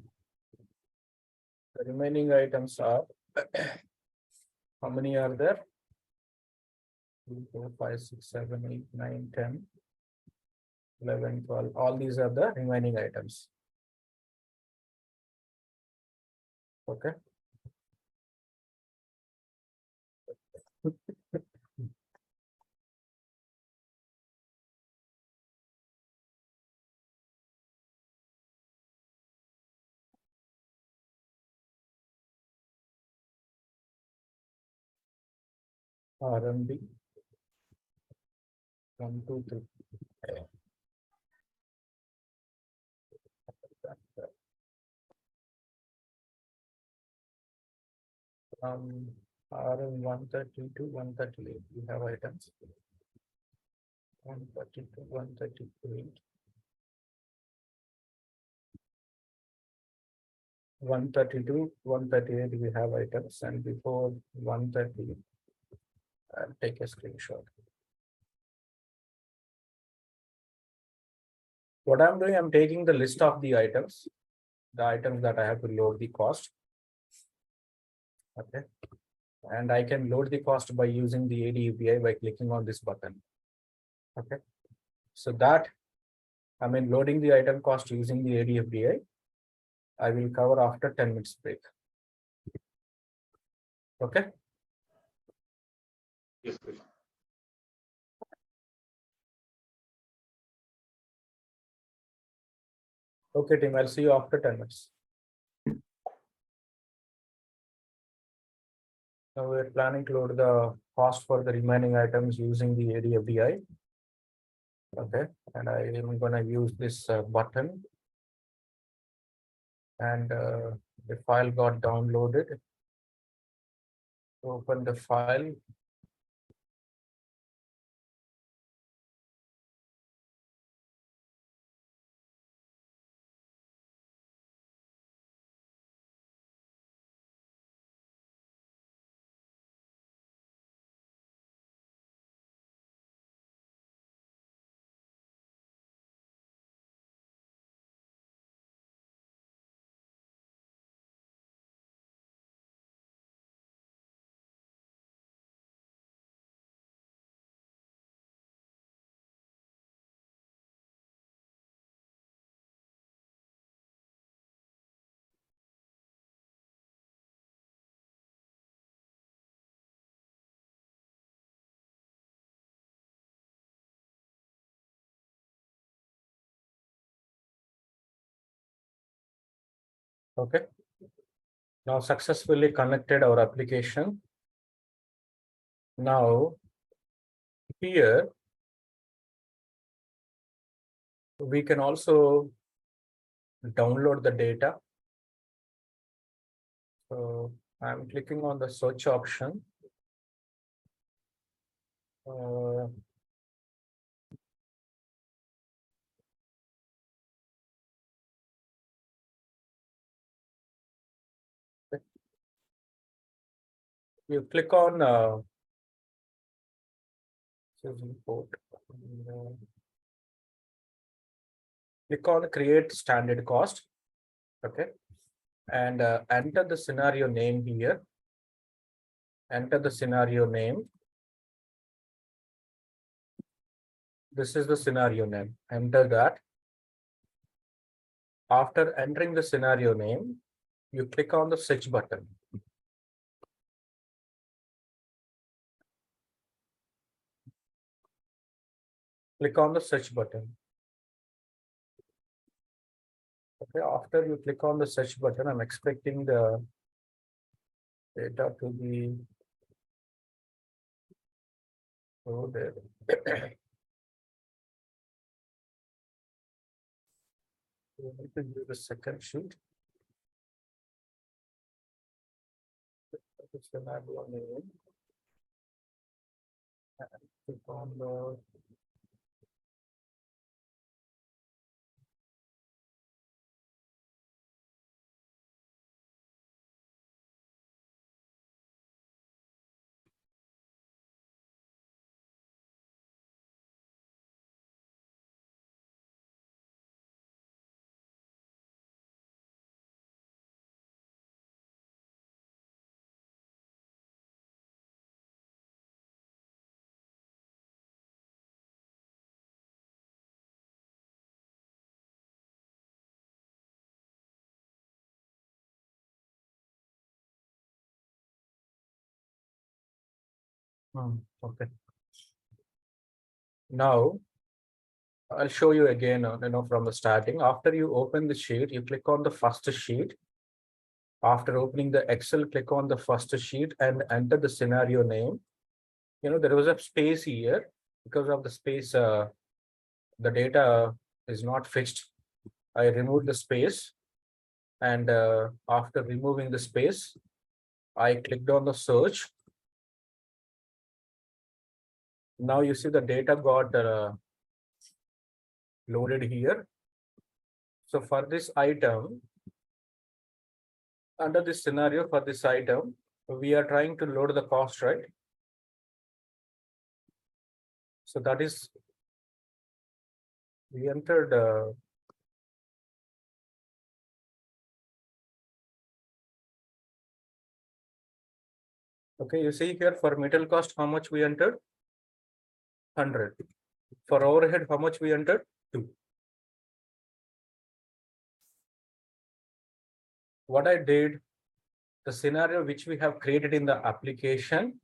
the remaining items are how many are there? 3, 4, 5, 6, 7, 8, 9, 10, 11, 12. All these are the remaining items. Okay. RMB 1, 2, 3. RM 130 to 138. We have items 130 to 138. 132, 138. We have items, and before 130, I'll take a screenshot. What I'm doing, I'm taking the list of the items that I have to load the cost. Okay. And I can load the cost by using the AD API by clicking on this button. Okay. So that, loading the item cost using the AD API, I will cover after 10 minutes break. Okay. Yes, please. Okay, team, I'll see you after 10 minutes. Now we're planning to load the cost for the remaining items using the ADFDI. Okay, and I am going to use this button. And the file got downloaded. Open the file. Okay. Now successfully connected our application. Now here we can also download the data. So I'm clicking on the search option. You click on import. Click on create standard cost. Okay. And enter the scenario name here. Enter the scenario name. This is the scenario name. Enter that. After entering the scenario name, you click on the search button. Click on the search button. Okay, after you click on the search button, I'm expecting the data to be loaded. We need to use the second sheet. Scenario name. And click on the okay. Now I'll show you again, from the starting. After you open the sheet, you click on the first sheet. After opening the Excel, click on the first sheet and enter the scenario name. There was a space here. Because of the space, the data is not fixed. I removed the space. And after removing the space, I clicked on the search. Now you see the data got loaded here. So for this item, under this scenario for this item, we are trying to load the cost, right? So that is, we entered okay, you see here for material cost, how much we entered? 100. For overhead, how much we entered? 2. What I did, the scenario which we have created in the application,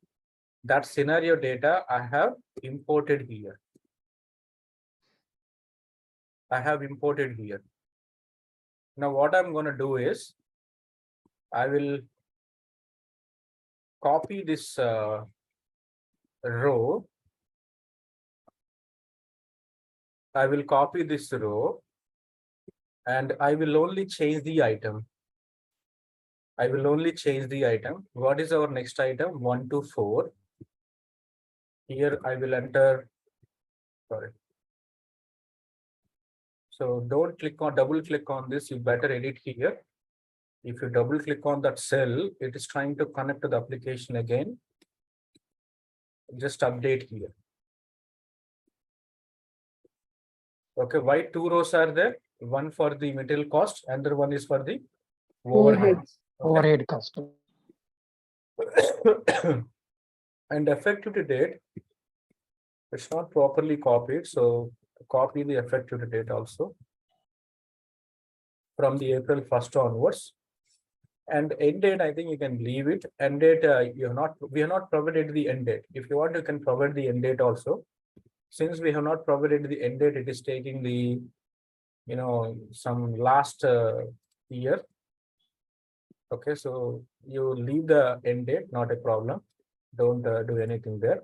that scenario data I have imported here. I have imported here. Now what I'm going to do is, I will copy this row. I will copy this row and I will only change the item. I will only change the item. What is our next item? 1 to 4. Here I will enter, sorry. So don't double click on this. You better edit here. If you double click on that cell, it is trying to connect to the application again. Just update here. Okay, why 2 rows are there? One for the material cost, another one is for the overhead. Overhead cost. And effective date, it's not properly copied, so copy the effective date also from the April 1st onwards. And end date, I think you can leave it. End date, we have not provided the end date. If you want, you can provide the end date also. Since we have not provided the end date, it is taking the, some last year. Okay, so you leave the end date, not a problem. Don't do anything there.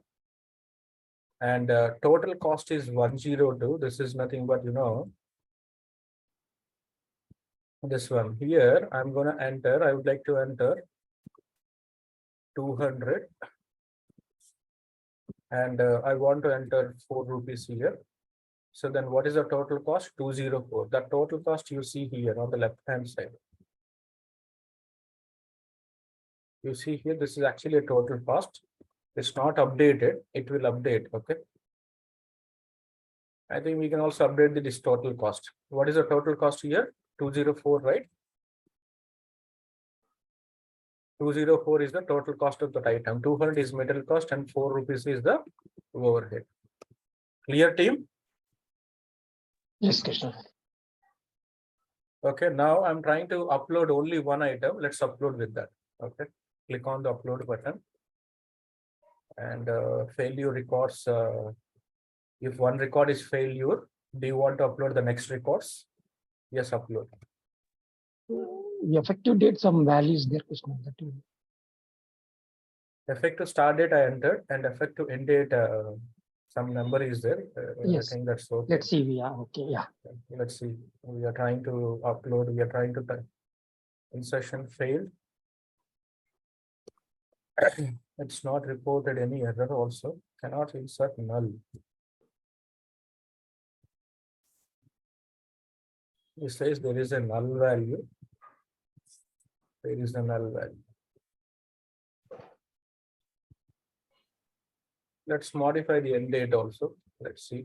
And total cost is 102. This is nothing but, this one here. I'm going to enter. I would like to enter 200. And I want to enter 4 rupees here. So then what is the total cost? 204. The total cost you see here on the left hand side. You see here, this is actually a total cost. It's not updated. It will update. Okay. I think we can also update this total cost. What is the total cost here? 204, right? 204 is the total cost of that item. 200 is material cost and 4 rupees is the overhead. Clear, team? Yes, Krishna. Okay, now I'm trying to upload only one item. Let's upload with that. Okay, click on the upload button and failure records. If one record is failure, do you want to upload the next records? Yes, upload. The effective date, some values there, Krishna. That you... Effective start date I entered and effective end date, some number is there. Yes. I think that's okay. Let's see. Yeah. Okay. Yeah. Let's see. We are trying to upload. We are trying to type. Insertion failed. It's not reported any error also. Cannot insert null. It says there is a null value. There is a null value. Let's modify the end date also. Let's see.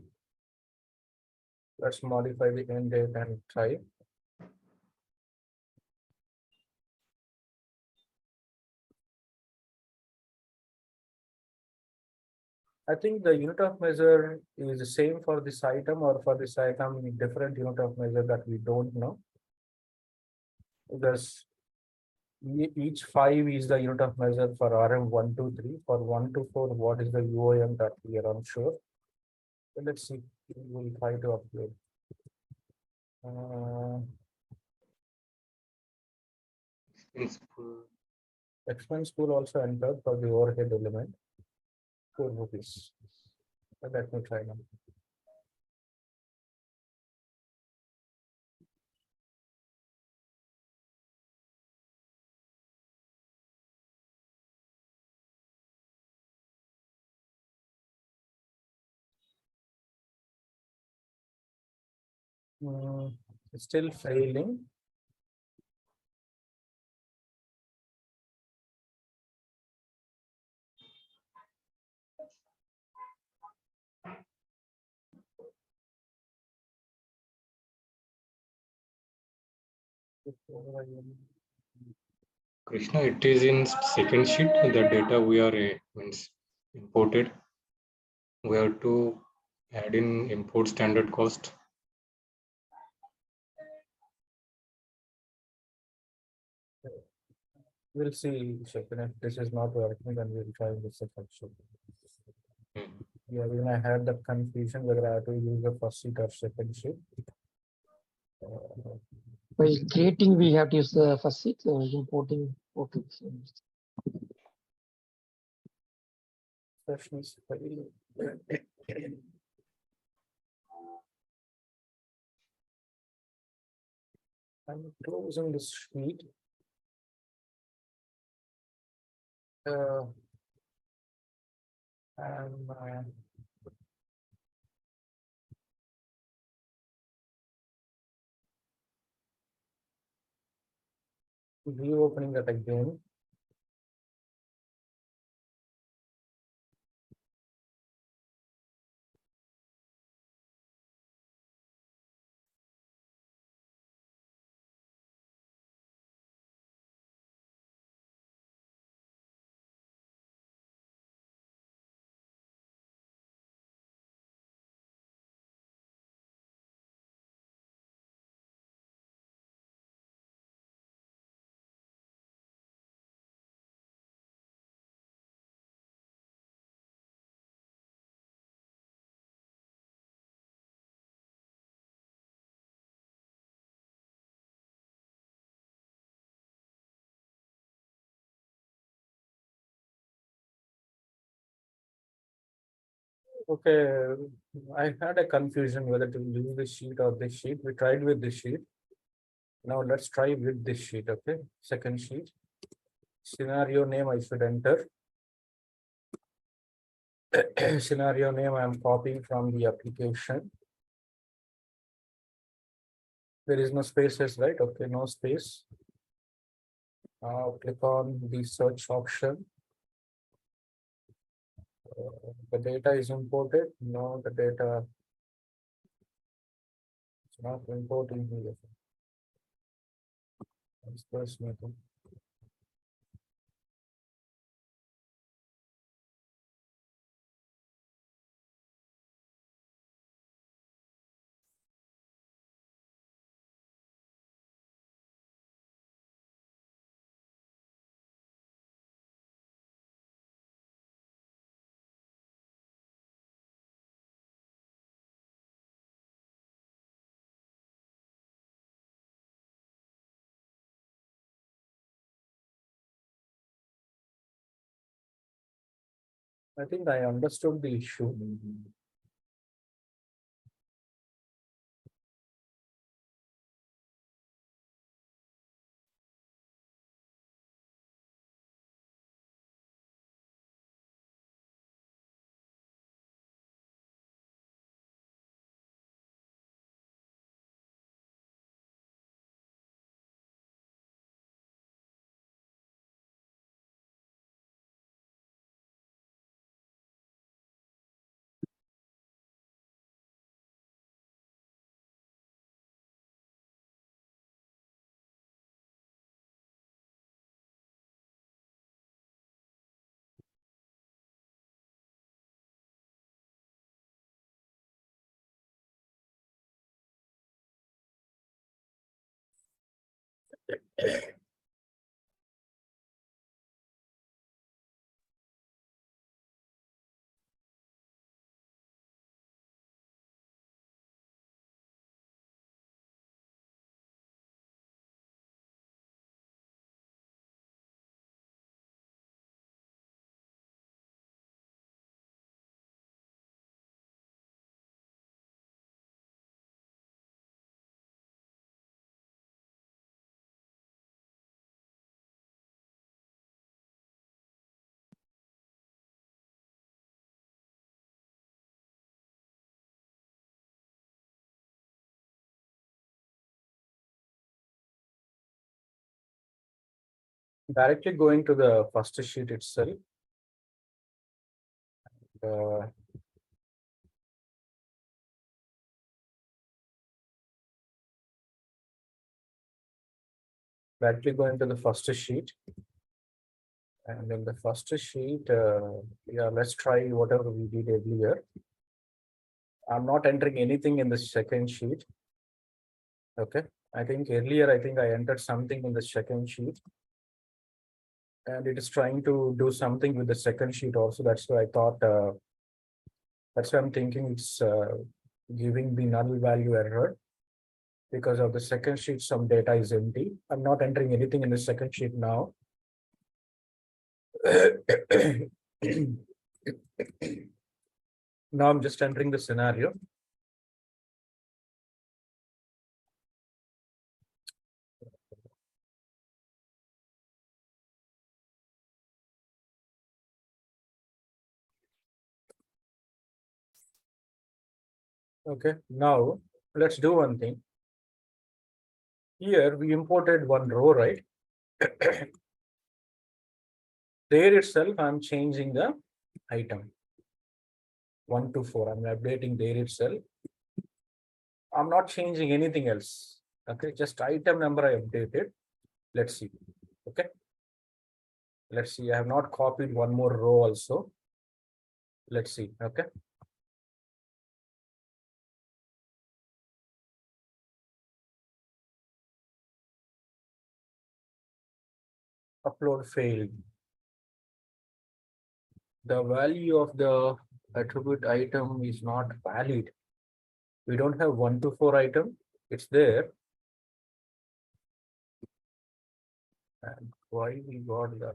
Let's modify the end date and try. I think the unit of measure is the same for this item or for this item different unit of measure that we don't know. Because each 5 is the unit of measure for RM123. For 1 to 4, what is the UOM that we are unsure. So let's see. We'll try to upload. Expense pool also entered for the overhead element. 4 rupees. Let me try now. It's still failing. Krishna, it is in second sheet, the data we are means imported. We have to add in import standard cost. We'll see, Shekhan, if this is not working, then we'll try this section. Yeah, even I had that confusion whether I have to use the first sheet or second sheet. While creating, we have to use the first sheet, importing. Okay. Session is failing. I'm closing this sheet. And reopening that again. Okay, I had a confusion whether to use this sheet or this sheet. We tried with this sheet. Now let's try with this sheet, okay? Second sheet. Scenario name I should enter. Scenario name I am copying from the application. There is no spaces, right? Okay, no space. Now click on the search option. The data is imported. No, the data is not importing here. That's first method. I think I understood the issue. Directly going to the first sheet itself. Uh, Directly going to the first sheet. And in the first sheet, yeah, let's try whatever we did earlier. I'm not entering anything in the second sheet. Okay, I think earlier, I think I entered something in the second sheet. And it is trying to do something with the second sheet also. That's why I thought, that's why I'm thinking it's giving the null value error. Because of the second sheet, some data is empty. I'm not entering anything in the second sheet now. Now I'm just entering the scenario. Okay, now let's do one thing. Here we imported one row, right? There itself, I'm changing the item 1 to 4. I'm updating there itself. I'm not changing anything else. Okay, just item number I updated. Let's see. Okay. Let's see. I have not copied one more row also. Let's see. Okay. Upload failed. The value of the attribute item is not valid. We don't have 1 to 4 item. It's there. And why we got that?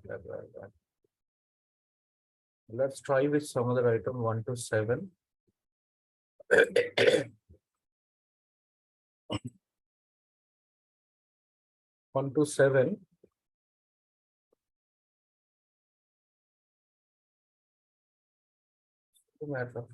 Let's try with some other item 1 to 7. 1 to 7. Matter.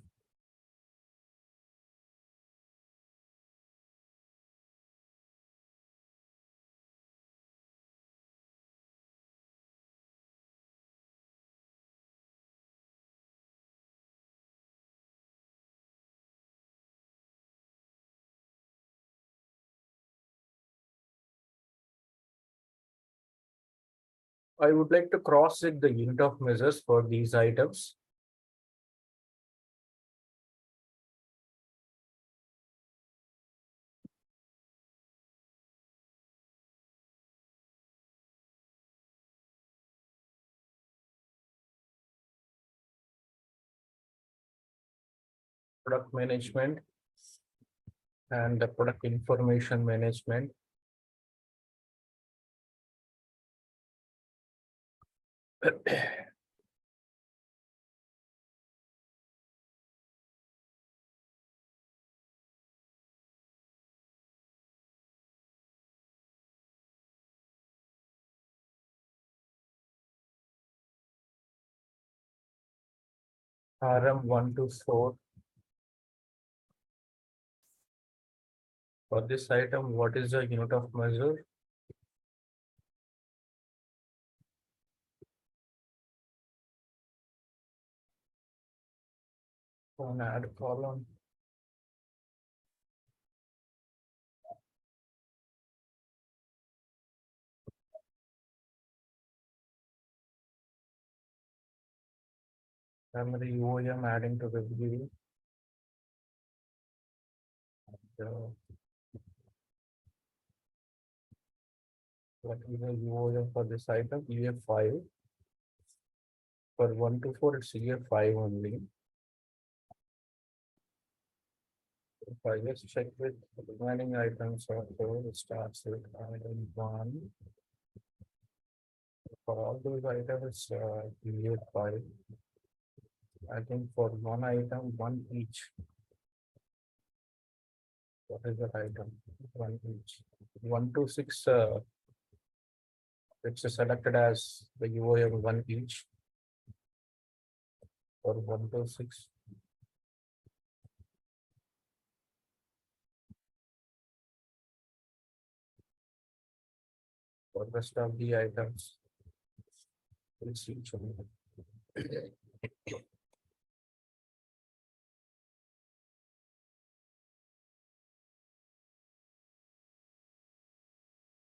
I would like to cross-check the unit of measures for these items. Product management and the product information management. RM 1 to 4. For this item, what is the unit of measure? On add column. Primary UOM adding to the view. What is the UOM for this item? EF5. For 1 to 4, it's EF5 only. If I just check with the remaining items also, it starts with item 1. For all those items, EF5. I think for one item, one each. What is the item? One each. 1 to 6, it's selected as the UOM 1 each. For 1 to 6. For rest of the items, it's each one.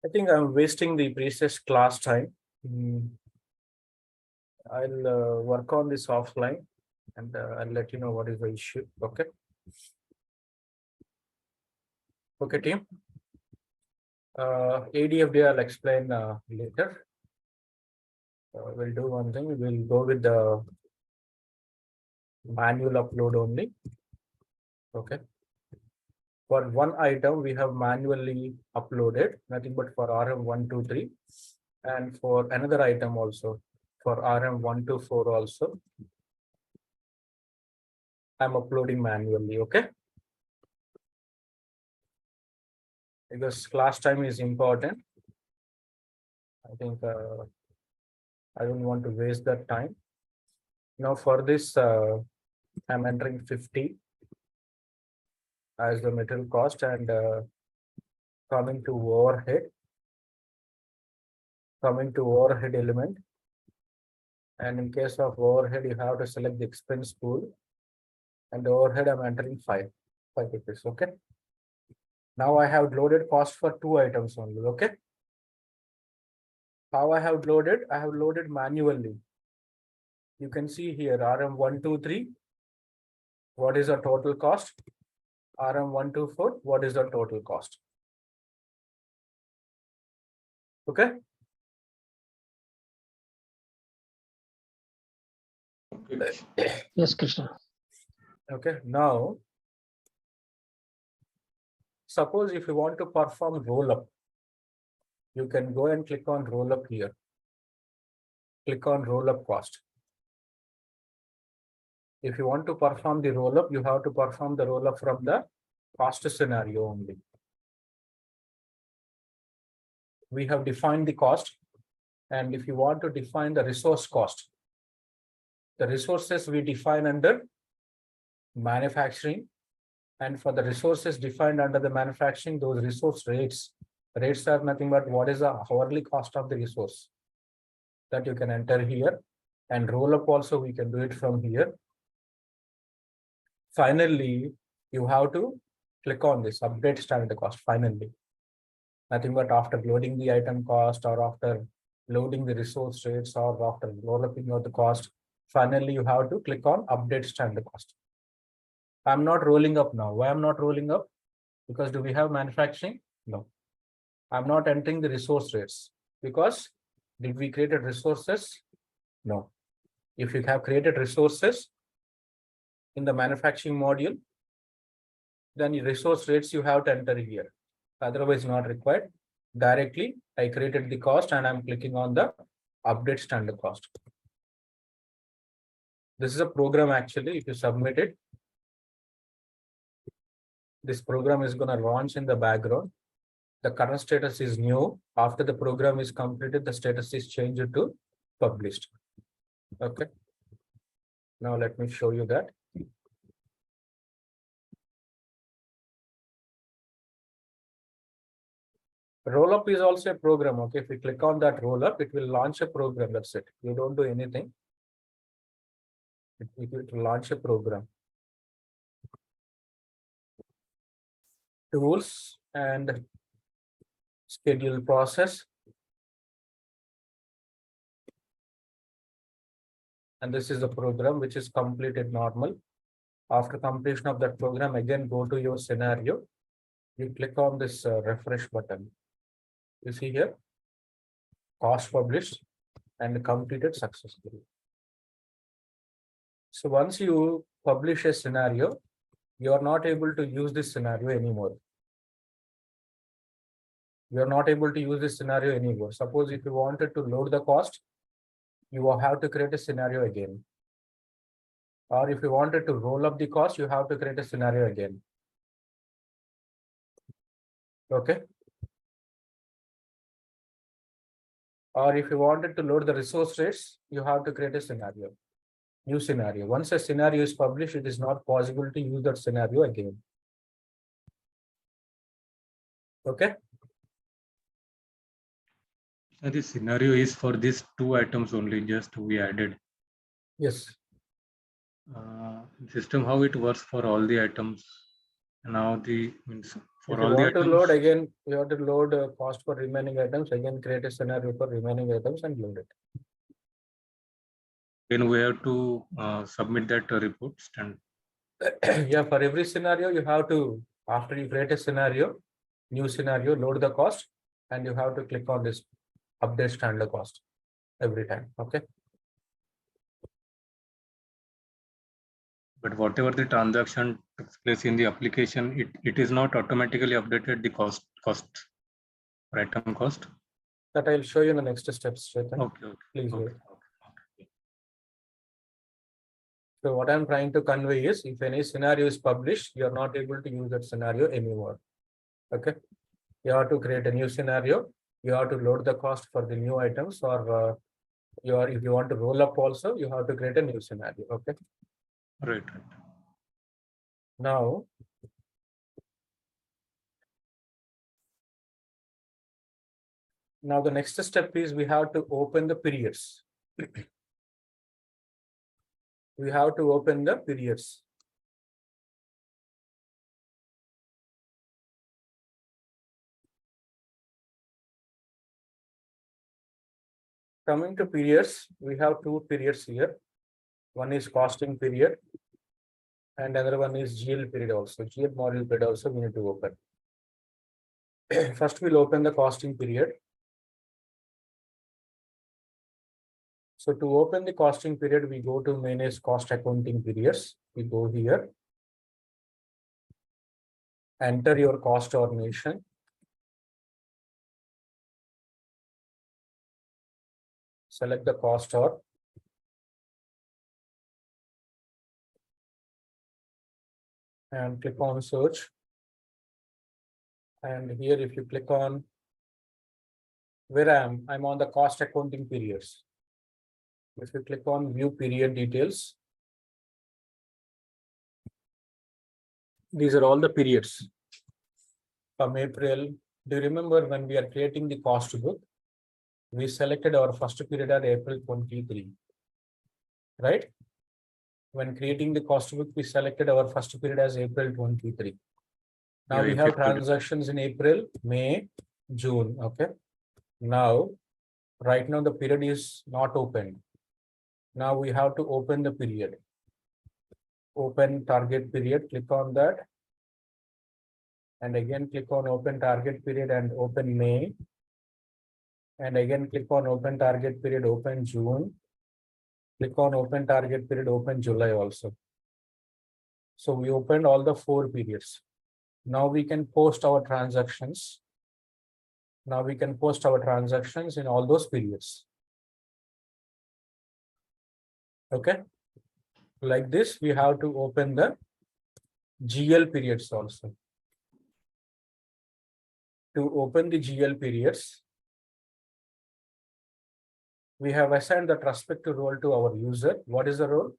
I think I'm wasting the precious class time. I'll work on this offline and I'll let you know what is the issue. Okay. Okay, team. ADFD I'll explain later. We'll do one thing. We'll go with the manual upload only. Okay. For one item, we have manually uploaded, nothing but for RM123, and for another item also, for RM124 also, I'm uploading manually, okay? Because class time is important. I think I don't want to waste that time. Now for this, I'm entering 50 as the material cost and coming to overhead element. And in case of overhead, you have to select the expense pool. And the overhead, I'm entering 5 rupees. Okay. Now I have loaded cost for 2 items only. Okay. How I have loaded? I have loaded manually. You can see here RM123. What is the total cost? RM124. What is the total cost? Okay. Yes, Krishna. Okay. Now, suppose if you want to perform roll up, you can go and click on roll up here. Click on roll up cost. If you want to perform the roll up, you have to perform the roll up from the cost scenario only. We have defined the cost. And if you want to define the resource cost, the resources we define under manufacturing. And for the resources defined under the manufacturing, those resource rates are nothing but what is the hourly cost of the resource that you can enter here. And roll up also, we can do it from here. Finally, you have to click on this update standard cost. Finally, nothing but after loading the item cost or after loading the resource rates or after roll upping of the cost, finally you have to click on update standard cost. I'm not rolling up now. Why I'm not rolling up? Because do we have manufacturing? No. I'm not entering the resource rates because did we create resources? No. If you have created resources in the manufacturing module, then your resource rates you have to enter here. Otherwise not required. Directly, I created the cost and I'm clicking on the update standard cost. This is a program actually, if you submit it, this program is going to launch in the background. The current status is new. After the program is completed, the status is changed to published. Okay. Now let me show you that. Roll up is also a program. Okay. If you click on that roll up, it will launch a program. That's it. You don't do anything. It will launch a program. Tools and schedule process. And this is the program which is completed normal. After completion of that program, again go to your scenario. You click on this refresh button. You see here, cost published and completed successfully. So once you publish a scenario, you are not able to use this scenario anymore. You are not able to use this scenario anymore. Suppose if you wanted to load the cost, you will have to create a scenario again. Or if you wanted to roll up the cost, you have to create a scenario again. Okay. Or if you wanted to load the resource rates, you have to create a scenario, new scenario. Once a scenario is published, it is not possible to use that scenario again. Okay. And the scenario is for these two items only, just we added. Yes. System, how it works for all the items. Now the means for If you all the want to items. load again, you have to load cost for remaining items, again create a scenario for remaining items and load it. Then we have to submit that report stand. Yeah, for every scenario, you have to, after you create a scenario, new scenario, load the cost, and you have to click on this update standard cost every time. Okay. But whatever the transaction takes place in the application, it is not automatically updated the cost or item cost. That I'll show you in the next steps. Chetan. Okay. Please wait. Okay. So what I'm trying to convey is, if any scenario is published, you're not able to use that scenario anymore. Okay. You have to create a new scenario. You have to load the cost for the new items, or if you want to roll up also, you have to create a new scenario. Okay. Right. Now, the next step is we have to open the periods. We have to open the periods. Coming to periods, we have two periods here. One is costing period and another one is GL period also. GL module period also we need to open. First, we'll open the costing period. So to open the costing period, we go to manage cost accounting periods. We go here. Enter your cost ordination. Select the cost or. and click on search. And here, if you click on where I'm on the cost accounting periods. If you click on view period details, these are all the periods from April. Do you remember when we are creating the cost book? We selected our first period at April 23, right? When creating the cost book, we selected our first period as April 23. Now Yeah, we April have transactions in April, May, June. Okay. Now, right now the period is not open. Now we have to open the period. Open target period, click on that. And again, click on open target period and open May. And again, click on open target period, open June. Click on open target period, open July also. So we opened all the 4 periods. Now we can post our transactions. Now we can post our transactions in all those periods. Okay. Like this, we have to open the GL periods also. To open the GL periods, we have assigned the respective role to our user. What is the role?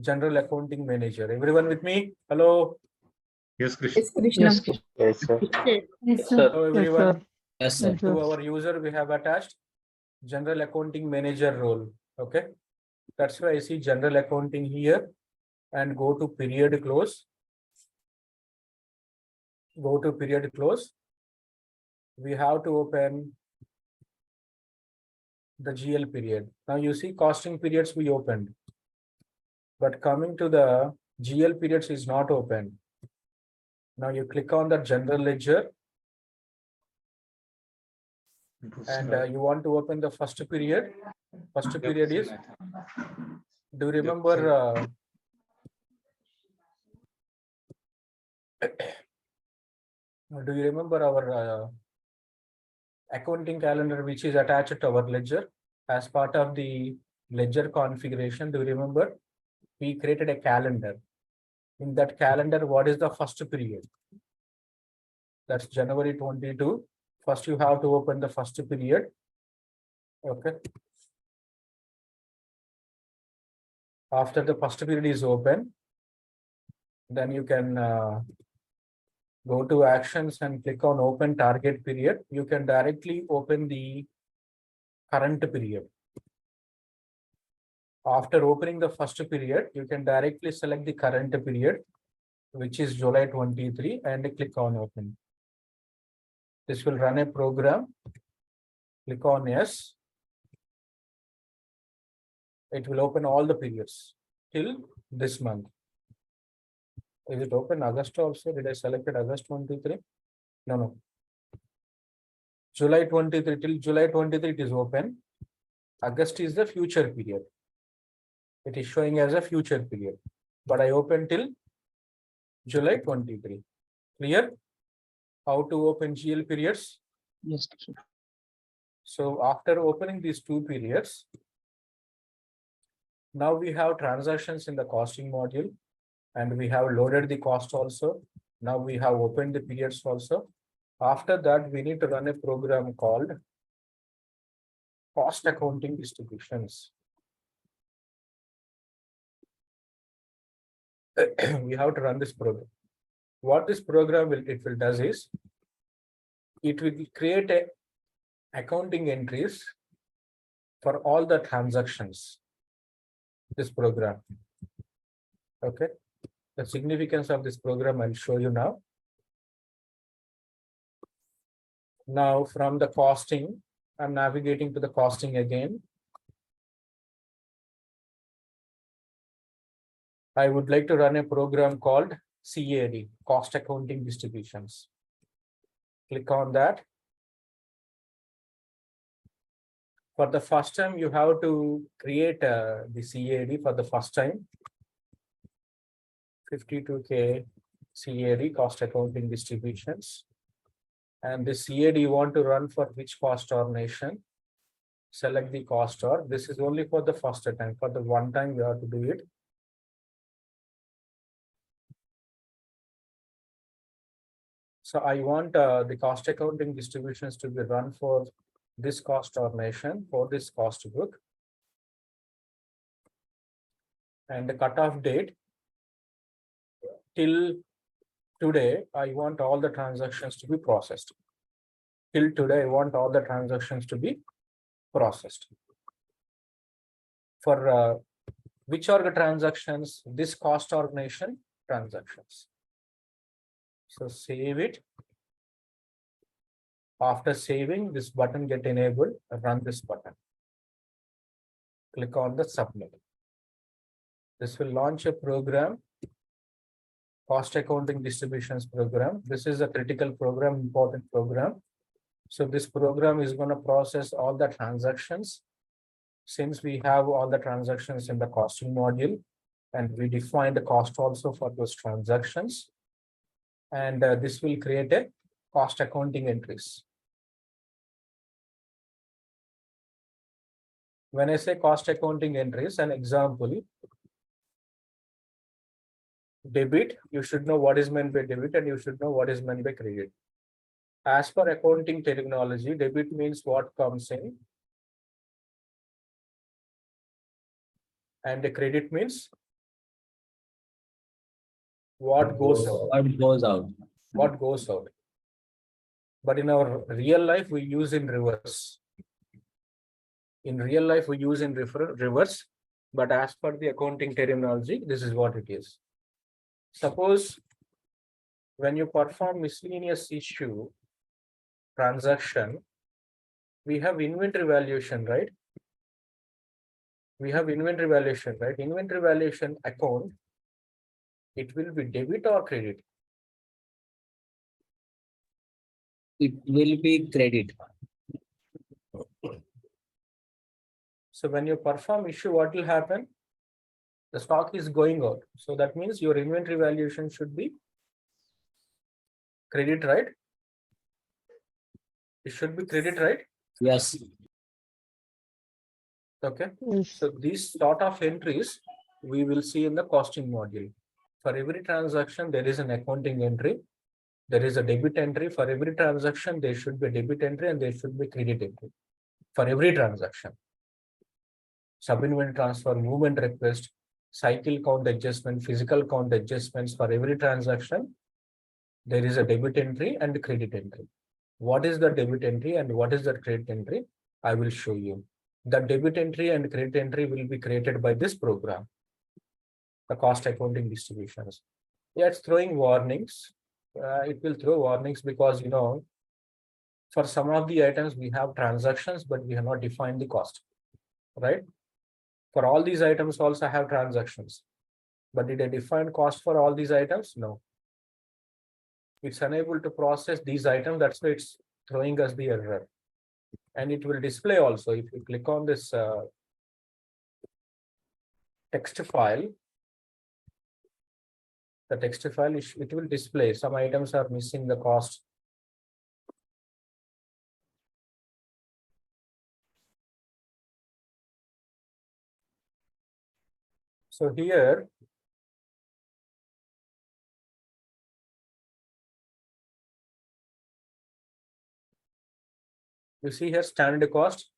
General Accounting Manager. Everyone with me? Hello. Yes, Krishna. Yes, Krishna. Yes, Krishna. Yes, sir. Yes, Sir. Hello, everyone. Yes, sir. To our user, we have attached General Accounting Manager role. Okay. That's why I see General Accounting here and go to period close. Go to period close. We have to open the GL period. Now you see costing periods we opened. But coming to the GL periods is not open. Now you click on the general ledger and you want to open the first period. First period is, do you remember our accounting calendar which is attached to our ledger as part of the ledger configuration? Do you remember? We created a calendar. In that calendar, what is the first period? That's January 22. First, you have to open the first period. Okay. After the first period is open, then you can go to actions and click on open target period. You can directly open the current period. After opening the first period, you can directly select the current period, which is July 23, and click on open. This will run a program. Click on yes. It will open all the periods till this month. Is it open August also? Did I select it August 23? No. July 23 till July 23 it is open. August is the future period. It is showing as a future period. But I open till July 23. Clear? How to open GL periods? Yes, Krishna. So after opening these 2 periods, now we have transactions in the costing module and we have loaded the cost also. Now we have opened the periods also. After that, we need to run a program called cost accounting distributions. We have to run this program. What this program will does is it will create a accounting entries for all the transactions. This program. Okay. The significance of this program I'll show you now. Now from the costing, I'm navigating to the costing again. I would like to run a program called CAD, Cost Accounting Distributions. Click on that. For the first time, you have to create the CAD for the first time. 52K CAD, Cost Accounting Distributions. And this CAD you want to run for which cost or nation? Select the cost or. This is only for the first time. For the one time, you have to do it. So I want the cost accounting distributions to be run for this cost formation, for this cost book. And the cutoff date till today, I want all the transactions to be processed. Till today, I want all the transactions to be processed. For which are the transactions? This cost organization transactions. So save it. After saving, this button get enabled, run this button. Click on the submit. This will launch a program, cost accounting distributions program. This is a critical program, important program. So this program is going to process all the transactions. Since we have all the transactions in the costing module, and we define the cost also for those transactions. And this will create a cost accounting entries. When I say cost accounting entries, an example, debit, you should know what is meant by debit and you should know what is meant by credit. As per accounting terminology, debit means what comes in, and the credit means what goes out. What goes out? What goes out. But in our real life, we use in reverse. In real life, we use in reverse, but as per the accounting terminology, this is what it is. Suppose when you perform miscellaneous issue transaction, we have inventory valuation, right? We have inventory valuation, right? Inventory valuation account, it will be debit or credit? It will be credit. So when you perform issue, what will happen? The stock is going out. So that means your inventory valuation should be credit, right? It should be credit, right? Yes. Okay. Yes. So these sort of entries we will see in the costing module. For every transaction, there is an accounting entry. There is a debit entry. For every transaction, there should be a debit entry and there should be credit entry. For every transaction. Sub-inventory transfer, movement request, cycle count adjustment, physical count adjustments. For every transaction, there is a debit entry and credit entry. What is the debit entry and what is the credit entry? I will show you. The debit entry and credit entry will be created by this program, the cost accounting distributions. Yeah, it's throwing warnings. It will throw warnings because, you know, for some of the items we have transactions, but we have not defined the cost, right? For all these items also have transactions, but did I define cost for all these items? No. It's unable to process these items. That's why it's throwing us the error. And it will display also. If you click on this text file, the text file, it will display some items are missing the cost. So here, you see here standard cost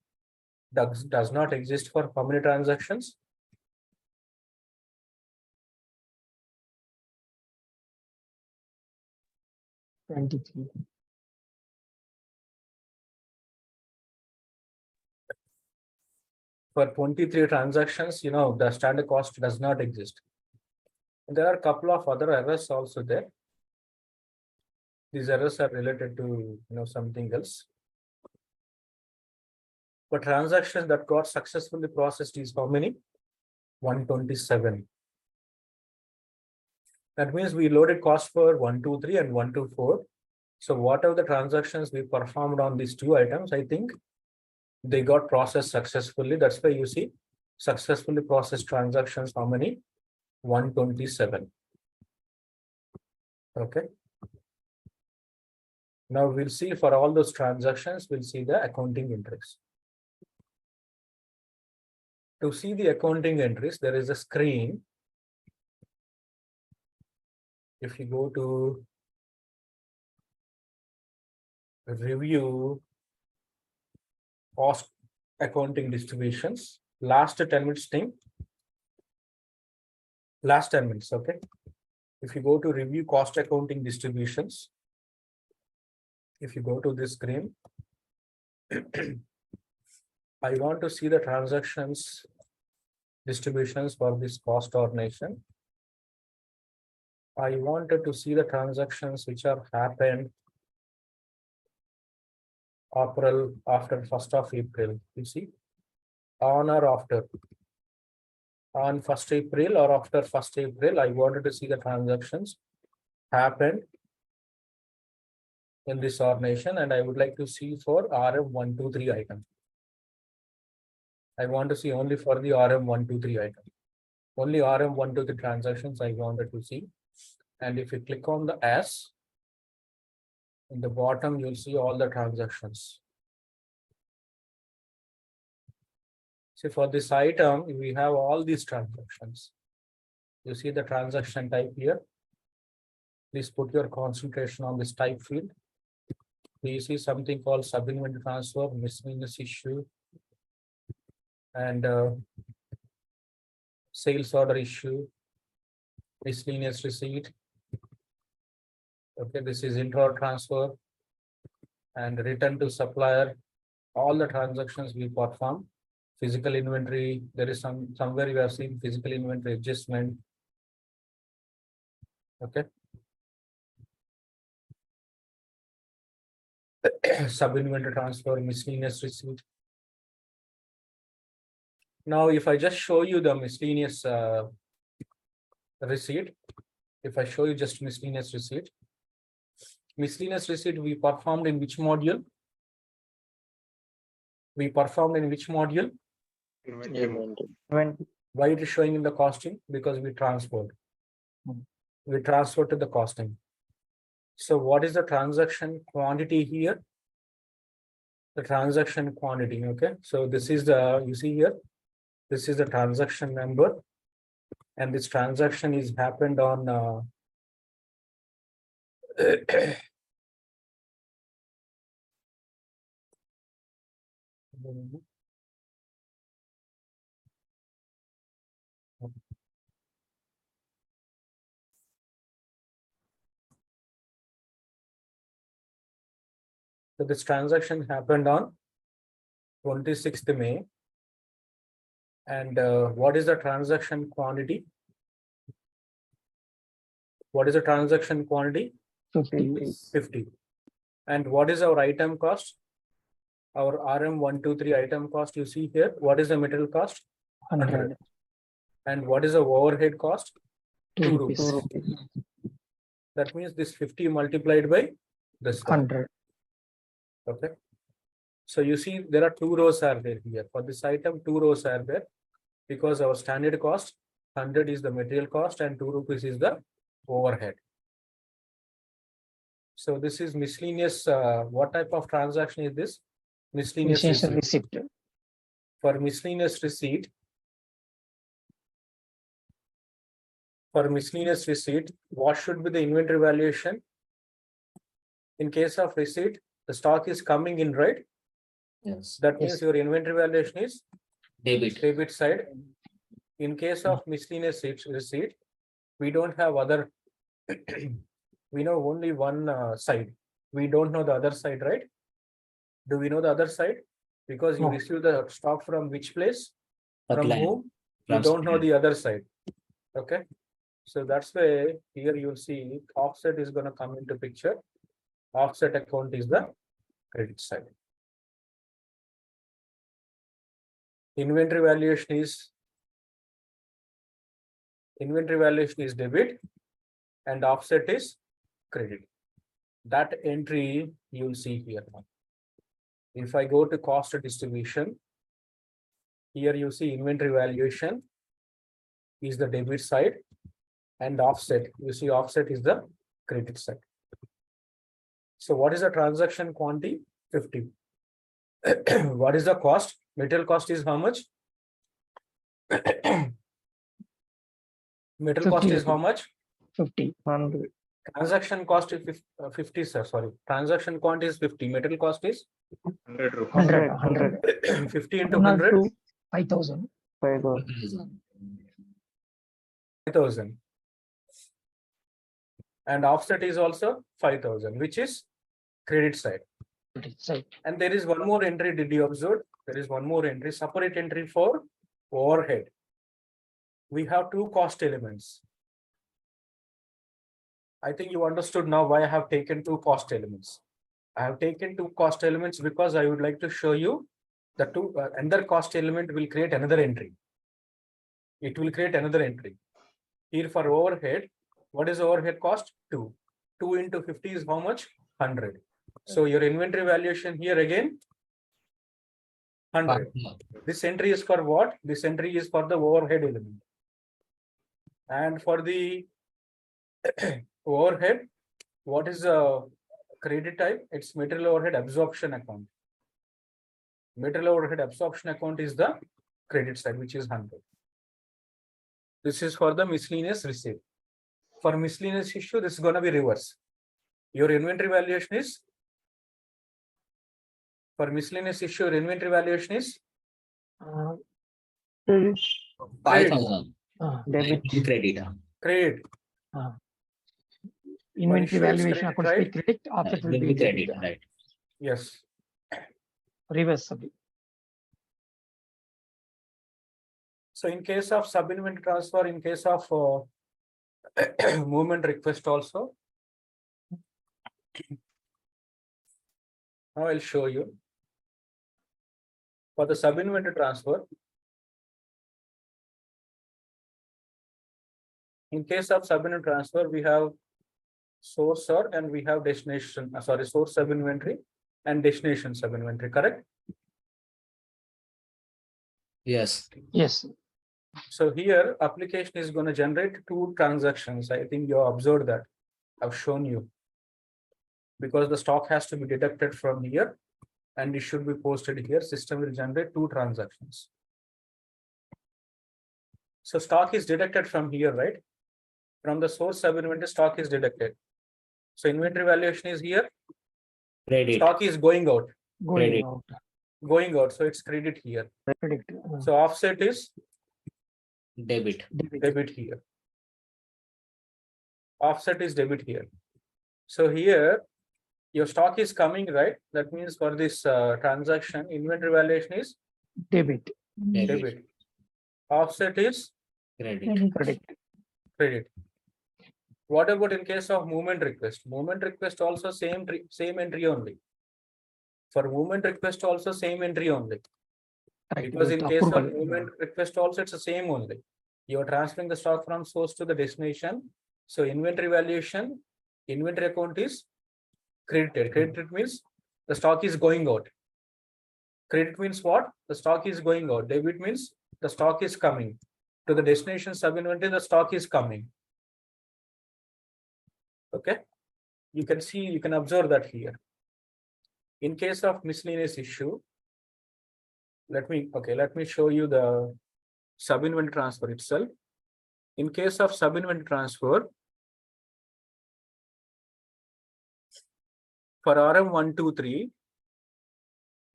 does not exist for how many transactions? 23. For 23 transactions, you know, the standard cost does not exist. And there are a couple of other errors also there. These errors are related to, you know, something else. But transactions that got successfully processed is how many? 127. That means we loaded cost for 1, 2, 3 and 1, 2, 4. So whatever the transactions we performed on these two items, I think they got processed successfully. That's why you see successfully processed transactions, how many? 127. Okay. Now we'll see for all those transactions, we'll see the accounting entries. To see the accounting entries, there is a screen. If you go to review cost accounting distributions. Last 10 minutes thing. Last 10 minutes, okay. If you go to review cost accounting distributions, if you go to this screen, I want to see the transactions distributions for this cost ordination. I wanted to see the transactions which are happened after 1st of April. You see, on or after. On 1st April or after 1st April, I wanted to see the transactions happened in this ordination, and I would like to see for RM123 item. I want to see only for the RM123 item. Only RM123 transactions I wanted to see. And if you click on the S, in the bottom, you'll see all the transactions. See, for this item, we have all these transactions. You see the transaction type here. Please put your concentration on this type field. You see something called sub-inventory transfer, miscellaneous issue, and sales order issue, miscellaneous receipt. Okay, this is intra transfer and return to supplier. All the transactions we perform. Physical inventory, there is somewhere you have seen physical inventory adjustment. Okay. Sub-inventory transfer, miscellaneous receipt. Now, if I just show you the miscellaneous receipt, if I show you just miscellaneous receipt we performed in which module? We performed in which module? Why it is showing in the costing? Because we transferred. We transferred to the costing. So what is the transaction quantity here? The transaction quantity, okay. So this is the, you see here, this is the transaction number. And this transaction is happened on so this transaction happened on 26th May. And what is the transaction quantity? What is the transaction quantity? 50. And what is our item cost? Our RM123 item cost, you see here. What is the material cost? 100. And what is the overhead cost? 2 rupees. That means this 50 multiplied by this 100. Okay. So you see there are 2 rows are there here. For this item, 2 rows are there because our standard cost 100 is the material cost and 2 rupees is the overhead. So this is miscellaneous. What type of transaction is this? Miscellaneous receipt. For miscellaneous receipt, what should be the inventory valuation? In case of receipt, the stock is coming in, right? Yes. That means your inventory valuation is Debit side. In case of miscellaneous receipt, we don't have other, we know only one side. We don't know the other side, right? Do we know the other side? Because you receive the stock from which place? From whom? You don't know the other side. Okay. So that's why here you'll see offset is going to come into picture. Offset account is the credit side. Inventory valuation is debit and offset is credit. That entry you'll see here. If I go to cost distribution, here you see inventory valuation is the debit side and offset. You see offset is the credit side. So what is the transaction quantity? 50. What is the cost? Material cost is how much? Material cost is how much? 50. 100. Transaction cost is 50, sir. Sorry. Transaction quant is 50. Material cost is 100 rupees. 100. 50 into 100 100, to 5,000. 5,000. And offset is also 5,000, which is credit side. So And there is one more entry. Did you observe? There is one more entry, separate entry for overhead. We have two cost elements. I think you understood now why I have taken two cost elements. I have taken two cost elements because I would like to show you the two another cost element will create another entry. It will create another entry. Here for overhead, what is overhead cost? 2. 2 into 50 is how much? 100. So your inventory valuation here again 100. This entry is for what? This entry is for the overhead element. And for the overhead, what is the credit type? It's material overhead absorption account. Material overhead absorption account is the credit side, which is 100. This is for the miscellaneous receipt. For miscellaneous issue, this is going to be reverse. Your inventory valuation is, for miscellaneous issue, your inventory valuation is 5,000. debit. Credit. credit. Inventory issue is valuation credit, accounts right? be credit, offset will Will be be debit. credit, right? Yes. Reverse. So in case of sub-inventory transfer, in case of movement request also, now I'll show you. For the sub-inventory transfer, in case of sub-inventory transfer, we have source or and we have destination, source sub-inventory and destination sub-inventory, correct? Yes. Yes. So here application is going to generate two transactions. I think you observed that. I've shown you. Because the stock has to be deducted from here and it should be posted here. System will generate two transactions. So stock is deducted from here, right? From the source sub-inventory, stock is deducted. So inventory valuation is here. Credit. Stock is going out. Going Credit. out. Going out. So it's credit here. Credit. So offset is Debit. debit here. Offset is debit here. So here your stock is coming, right? That means for this transaction, inventory valuation is Debit. debit. Offset is Credit. Credit. credit. What about in case of movement request? Movement request also same entry only. For movement request also same entry only. Correct. Because in Just case of approval. movement request also it's the same only. You are transferring the stock from source to the destination. So inventory valuation, inventory account is credited. Credited means the stock is going out. Credit means what? The stock is going out. Debit means the stock is coming. To the destination sub-inventory, the stock is coming. Okay. You can see, you can observe that here. In case of miscellaneous issue, let me show you the sub-inventory transfer itself. In case of sub-inventory transfer, for RM123,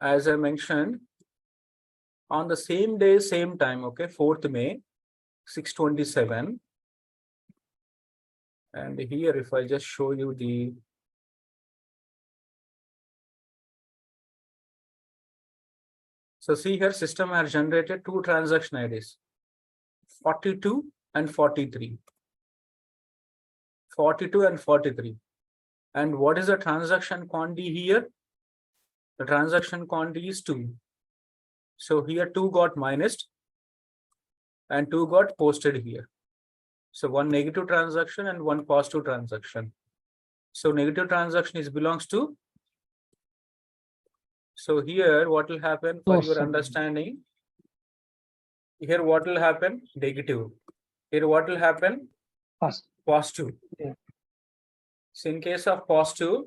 as I mentioned, on the same day, same time, okay, 4th May, 6:27. And here, if I just show you the so see here, system has generated two transaction IDs, 42 and 43. 42 and 43. And what is the transaction quantity here? The transaction quantity is 2. So here 2 got minused and 2 got posted here. So one negative transaction and one positive transaction. So negative transaction is belongs to. So here what will happen for your understanding? Here what will happen? Negative. Here what will happen? Positive. Yeah. So in case of positive,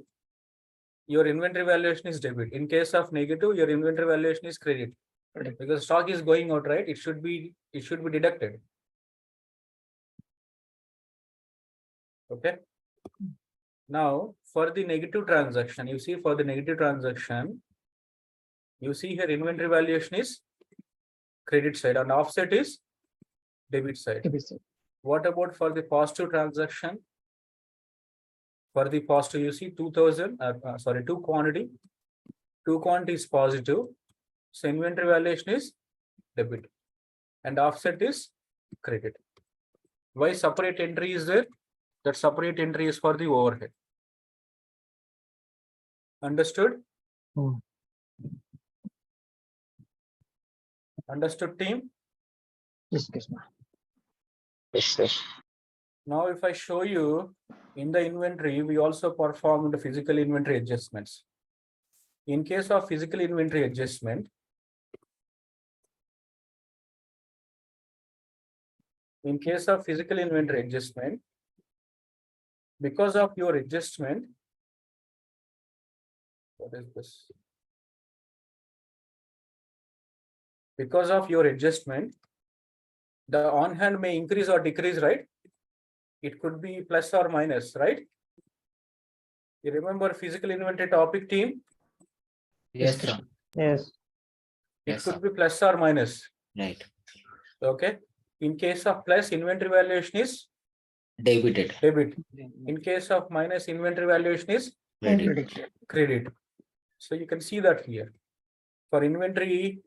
your inventory valuation is debit. In case of negative, your inventory valuation is credit. Because stock is going out, right? It should be deducted. Okay. Now, for the negative transaction, you see for the negative transaction, you see here inventory valuation is credit side and offset is debit side. Debit side. What about for the positive transaction? For the positive, you see 2000, two quantity. 2 quantity is positive. So inventory valuation is debit and offset is credit. Why separate entry is there? That separate entry is for the overhead. Understood? Hmm. Understood, team? Yes, Krishna. Yes, sir. Now, if I show you in the inventory, we also performed physical inventory adjustments. In case of physical inventory adjustment, because of your adjustment, what is this? Because of your adjustment, the on hand may increase or decrease, right? It could be plus or minus, right? You remember physical inventory topic, team? Yes, sir. Yes. It Yes, could sir. be plus or minus. Right. Okay. In case of plus, inventory valuation is Debited. debit. In case of minus, inventory valuation is Credit. credit. So you can see that here. For inventory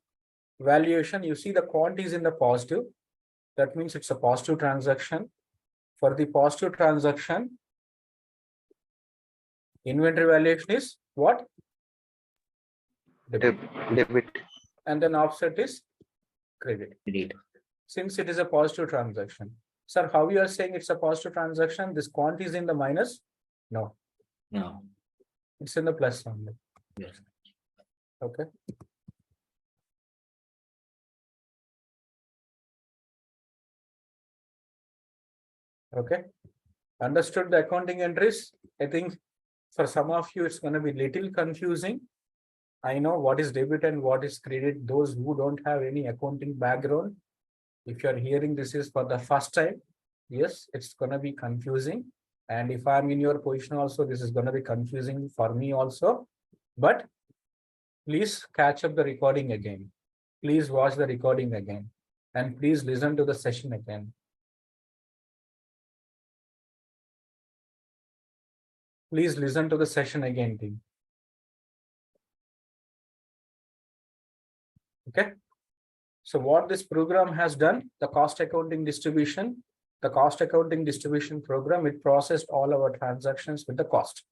valuation, you see the quantity is in the positive. That means it's a positive transaction. For the positive transaction, inventory valuation is what? Debit. Debit. And then offset is credit. Credit. Since it is a positive transaction. Sir, how you are saying it's a positive transaction? This quantity is in the minus? No, No. it's in the plus only. Yes. Okay. Okay. Understood the accounting entries? I think for some of you, it's going to be little confusing. I know what is debit and what is credit. Those who don't have any accounting background, if you're hearing this is for the first time, yes, it's going to be confusing. And if I'm in your position also, this is going to be confusing for me also. But please catch up the recording again. Please watch the recording again. And please listen to the session again. Please listen to the session again, team. Okay. So what this program has done, the cost accounting distribution program, it processed all our transactions with the cost.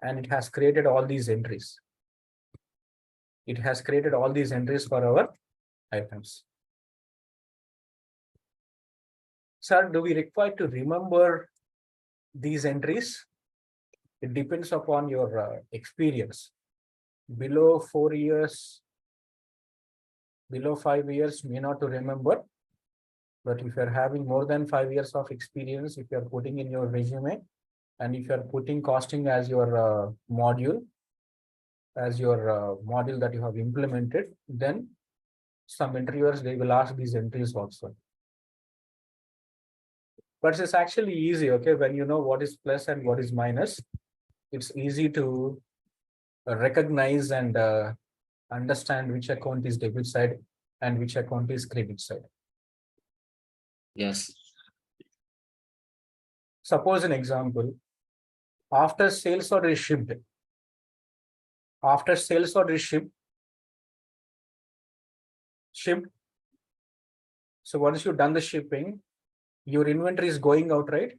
And it has created all these entries. It has created all these entries for our items. Sir, do we require to remember these entries? It depends upon your experience. Below 4 years, below 5 years, may not to remember. But if you're having more than 5 years of experience, if you're putting in your resume, and if you're putting costing as your module that you have implemented, then some interviewers, they will ask these entries also. But it's actually easy, okay? When you know what is plus and what is minus, it's easy to recognize and understand which account is debit side and which account is credit side. Yes. Suppose an example, after sales order is shipped, so once you've done the shipping, your inventory is going out, right?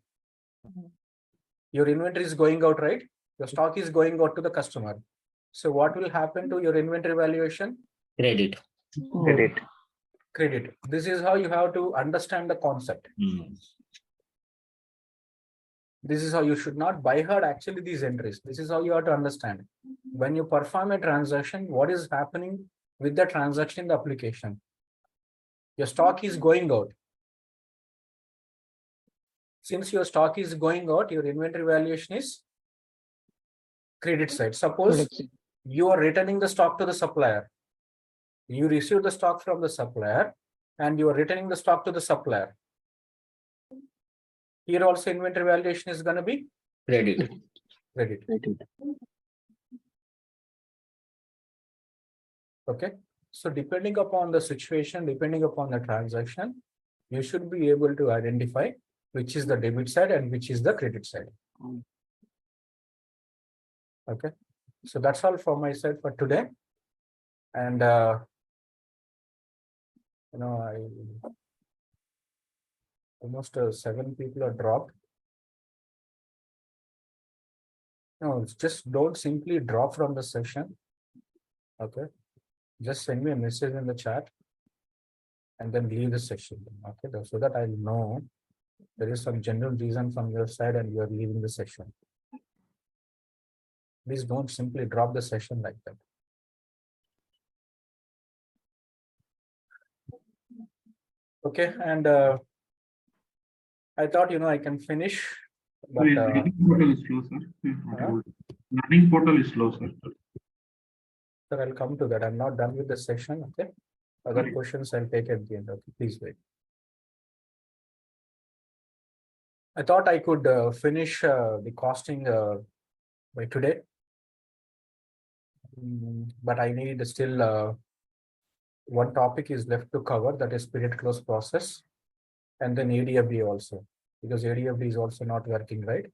Your inventory is going out, right? Your stock is going out to the customer. So what will happen to your inventory valuation? Credit. Credit. Credit. This is how you have to understand the concept. This is how you should not by heart actually these entries. This is how you have to understand. When you perform a transaction, what is happening with the transaction in the application? Your stock is going out. Since your stock is going out, your inventory valuation is credit side. Suppose you are returning the stock to the supplier. You receive the stock from the supplier and you are returning the stock to the supplier. Here also inventory valuation is going to be Credit. Credit. Okay. So depending upon the situation, depending upon the transaction, you should be able to identify which is the debit side and which is the credit side. Okay. So that's all from my side for today. And almost 7 people are dropped. No, it's just don't simply drop from the session. Okay. Just send me a message in the chat and then leave the session. Okay. So that I'll know there is some general reason from your side and you are leaving the session. Please don't simply drop the session like that. Okay. And I thought, I can finish. But, learning portal is slow, sir. Learning portal is slow, sir. Sir, I'll come to that. I'm not done with the session. Okay. Other questions I'll take at the end. Okay. Please wait. I thought I could finish the costing by today. But I need still one topic is left to cover, that is period close process, and then ADFD also, because ADFD is also not working right.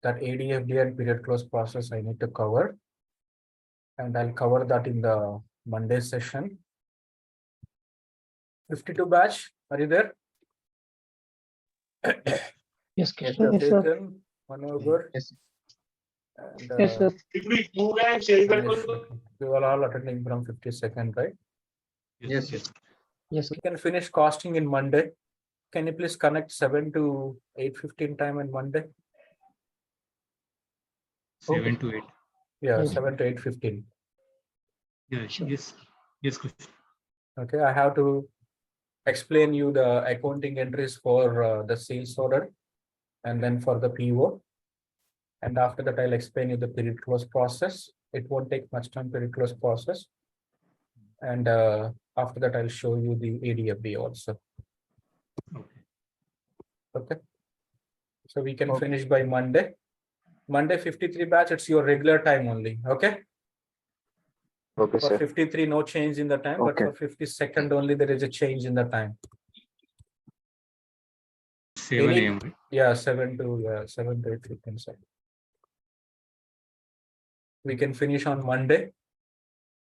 That ADFD and period close process I need to cover, and I'll cover that in the Monday session. 52 batch, are you there? Yes, sir. Chetan, Manohar, Yes. and, Yes, sir. you are all attending from 52nd, right? Yes, yes. Yes. We can finish costing in Monday. Can you please connect 7 to 8:15 time on Monday? 7 to 8. Yeah, Okay. 7 to 8:15. Yeah, Sure. yes. Yes, Krishna. Okay, I have to explain you the accounting entries for the sales order and then for the PO. And after that, I'll explain you the period close process. It won't take much time, period close process. And after that, I'll show you the ADFD also. Okay. So we can finish by Monday. Monday 53 batch, it's your regular time only. Okay. Okay, For sir. 53, no change in the time, but Okay. for 52nd only there is a change in the time. 7 Any- a.m. right? Yeah, 7 to 8 we can say. We can finish on Monday.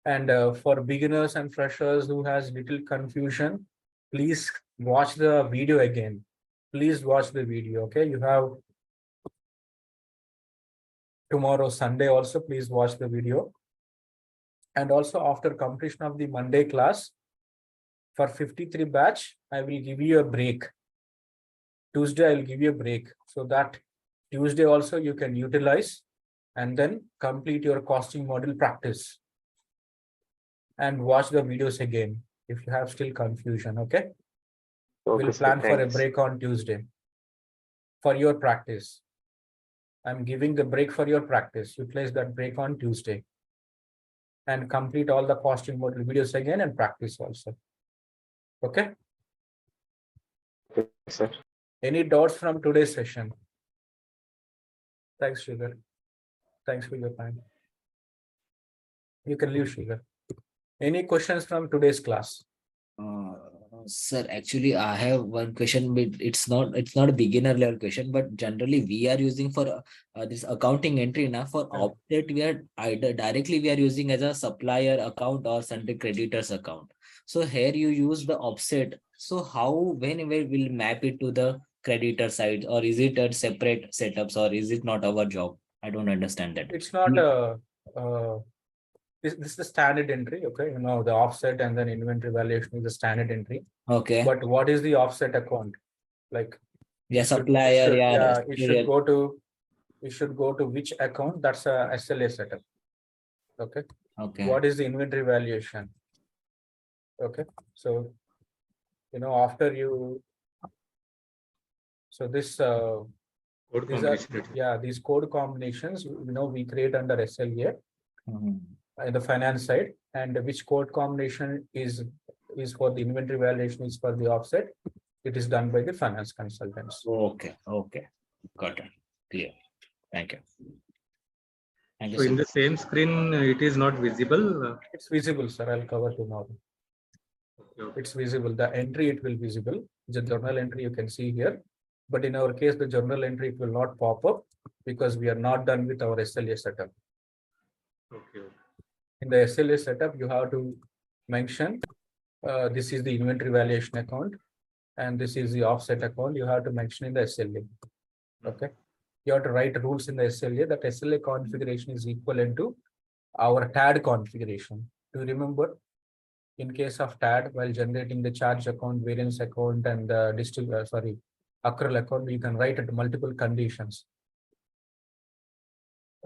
And for beginners and freshers who has little confusion, please watch the video again. Please watch the video. Okay, you have tomorrow Sunday also. Please watch the video. And also after completion of the Monday class, for 53 batch, I will give you a break. Tuesday, I will give you a break so that Tuesday also you can utilize and then complete your costing model practice and watch the videos again if you have still confusion. Okay. Okay, We'll sir. plan for a Thanks. break on Tuesday for your practice. I'm giving the break for your practice. Utilize that break on Tuesday and complete all the costing model videos again and practice also. Okay. Okay, sir. Any doubts from today's session? Thanks, Sugar. Thanks for your time. You can leave, Sugar. Any questions from today's class? Sir, actually, I have one question, but it's not a beginner level question, but generally we are using for this accounting entry now for Yeah. offset, we are either directly we are using as a supplier account or sundry creditors account. So here you use the offset. So how, when we will map it to the creditor side, or is it a separate setups, or is it not our job? I don't understand that. It's not this is the standard entry. Okay, the offset and then inventory valuation is the standard entry. Okay. But what is the offset account? Like, Yeah, it should- supplier, yeah. it should go to which account? That's a SLA setup. Okay. Okay. What is the inventory valuation? Okay. So, after you, so this Code these are, combination. these code combinations, we create under SLA Mhm. in the finance side, and which code combination is for the inventory valuation, is for the offset. It is done by the finance consultants. Okay, got it. Clear. Thank you. Thank you, So in sir. the same screen, it is not visible. It's visible, sir. I'll cover tomorrow. Okay. It's visible. The entry, it will visible. The journal entry you can see here. But in our case, the journal entry, it will not pop up because we are not done with our SLA setup. Okay. In the SLA setup, you have to mention this is the inventory valuation account and this is the offset account. You have to mention in the SLA. Okay. You have to write rules in the SLA that SLA configuration is equivalent to our TAD configuration. Do you remember? In case of TAD, while generating the charge account, variance account, and the accrual account, you can write it multiple conditions.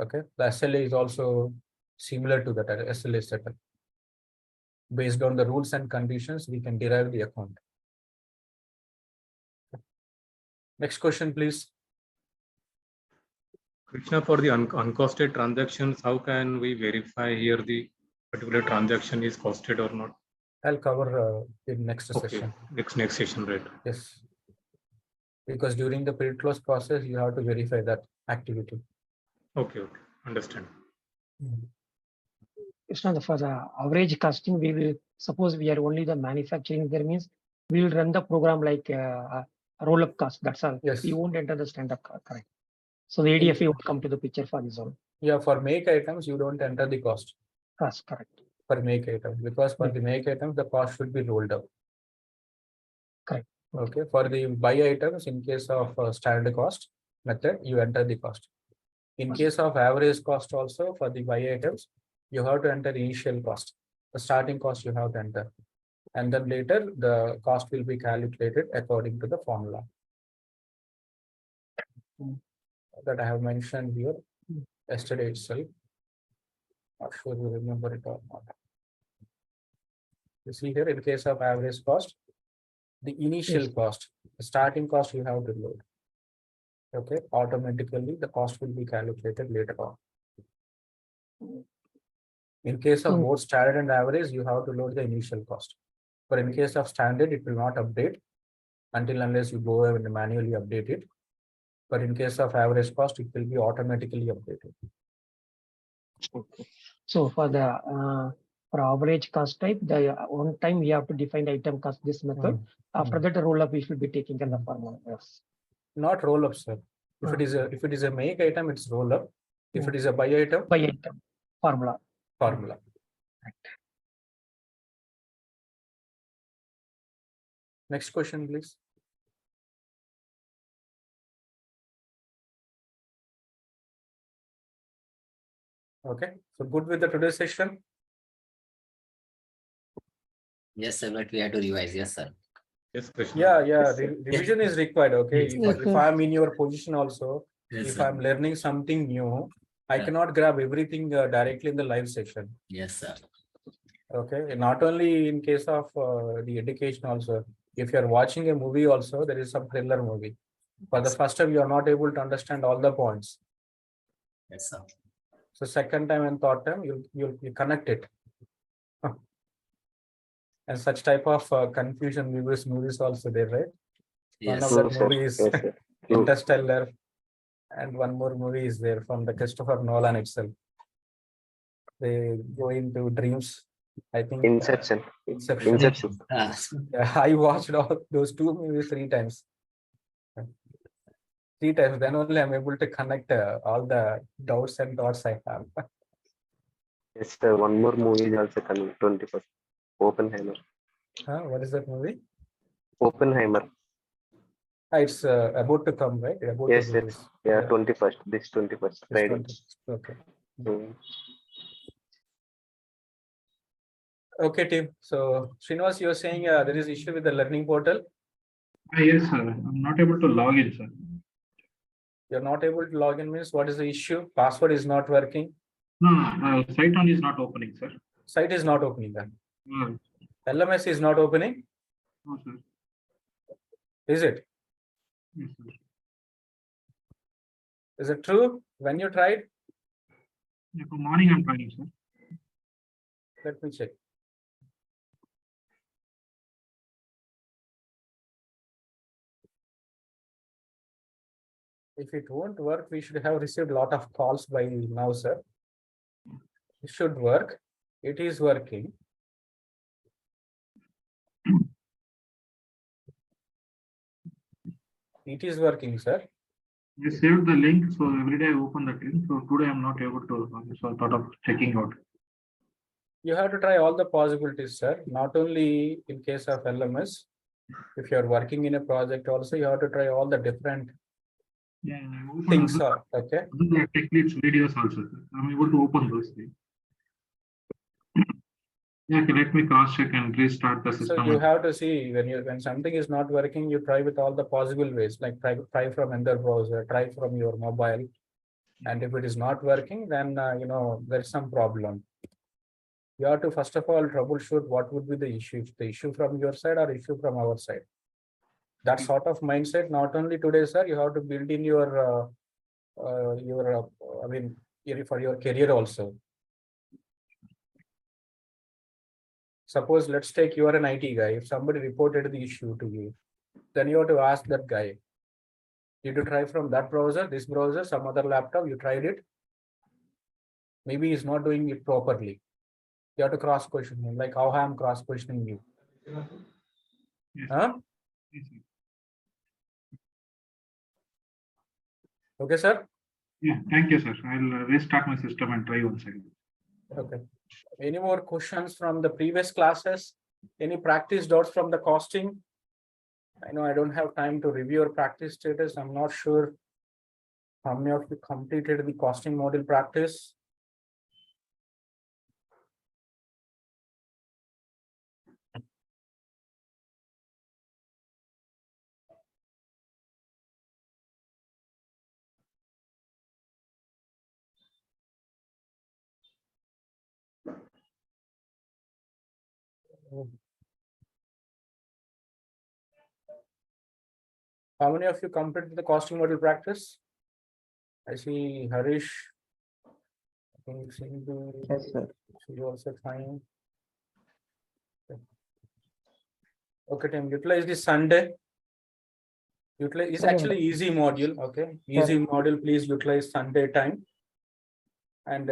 Okay, the SLA is also similar to that SLA setup. Based on the rules and conditions, we can derive the account. Next question, please. Krishna, for the uncosted transactions, how can we verify here the particular transaction is costed or not? I'll cover in next Okay. session. Next session, right? Yes. Because during the period close process, you have to verify that activity. Okay. Understand. It's not for the average costing. We will suppose we are only the manufacturing. There means we will run the program like a roll up cost. That's all. Yes. We won't enter the stand up correct. So the ADFA would come to the picture for this one. Yeah, for make items, you don't enter the cost. Cost correct. For make items, because for the make items, the cost should be rolled up. Correct. Okay, for the buy items, in case of standard cost method, you enter the cost. In case of average cost also, for the buy items, you have to enter initial cost. The starting cost you have to enter. And then later, the cost will be calculated according to the formula that I have mentioned here yesterday itself. Not sure you remember it or not. You see here, in case of average cost, the initial cost, the starting cost you have to load. Okay, automatically the cost will be calculated later on. In case of both standard and average, you have to load the initial cost. But in case of standard, it will not update until unless you go and manually update it. But in case of average cost, it will be automatically updated. Okay. So for the for average cost type, the one time we have to define the item cost this method. After that, the roll up we should be taking in the formula. Yes. Not roll up, sir. If it is a make item, it's roll up. If it is a buy item, Formula. Formula. Right. Next question, please. Okay, so good with the today's session. Yes, sir, but we have to revise. Yes, sir. Yes, Krishna. Yeah. Revision is required. Okay, if I'm in your position also, Yes, if sir. I'm learning something new, I cannot grab everything directly in the live session. Yes, sir. Okay, not only in case of the education also. If you are watching a movie also, there is some thriller movie. For the first time, you are not able to understand all the points. Yes, sir. So second time and third time, you connect it. And such type of confusion movies also there, right? Yes. One of True, that sir. movie is Yes, sir. True. Interstellar, and one more movie is there from the Christopher Nolan itself. They go into dreams. I think Inception. Inception. Ah, Yeah, I watched all those two movies 3 times. 3 times, then only I'm able to connect all the doubts and thoughts I have. Yes, sir. One more movie is also coming, 21st. Oppenheimer. What is that movie? Oppenheimer. It's about to come, right? About Yes, to yes. release. Yeah, 21st. This 21st. This Friday. 20. Okay. Mm. Okay, team. So, Srinivas, you're saying there is issue with the learning portal. Yes, sir. I'm not able to log in, sir. You're not able to log in means what is the issue? Password is not working. No, site on is not opening, sir. Site is not opening then. No, LMS is not opening. no, sir. Is it? Yes, sir. Is it true? When you tried? Yeah, for morning I'm trying, sir. Let me check. If it won't work, we should have received a lot of calls by now, sir. It should work. It is working. It is working, sir. I saved the link, so every day I open that link. So today I'm not able to, so I thought of checking out. You have to try all the possibilities, sir. Not only in case of LMS. If you are working in a project also, you have to try all the different Yeah, I opened things. other, Okay. other tech leads videos also. I'm able to open those things. Yeah, okay, let me cross check and restart the So system. you have to see when something is not working, you try with all the possible ways, like try from another browser, try from your mobile. And if it is not working, then there's some problem. You have to first of all troubleshoot what would be the issue. The issue from your side or issue from our side. That sort of mindset, not only today, sir, you have to build in your for your career also. Suppose let's take you are an IT guy. If somebody reported the issue to you, then you have to ask that guy, did you try from that browser, this browser, some other laptop, you tried it? Maybe he's not doing it properly. You have to cross question him, like how I am cross questioning you. Yes. Huh? Yes, sir. Okay, sir. Yeah, thank you, sir. I'll restart my system and try once again. Okay. Any more questions from the previous classes? Any practice doubts from the costing? I know I don't have time to review your practice status. I'm not sure how many of you completed the costing module practice. How many of you completed the costing module practice? I see Harish. I think Sindhu. Yes, sir. She also fine. Okay, Tim, utilize this Sunday. Utilize it's Sir, actually easy module. Okay, easy module. Please utilize Sunday time. And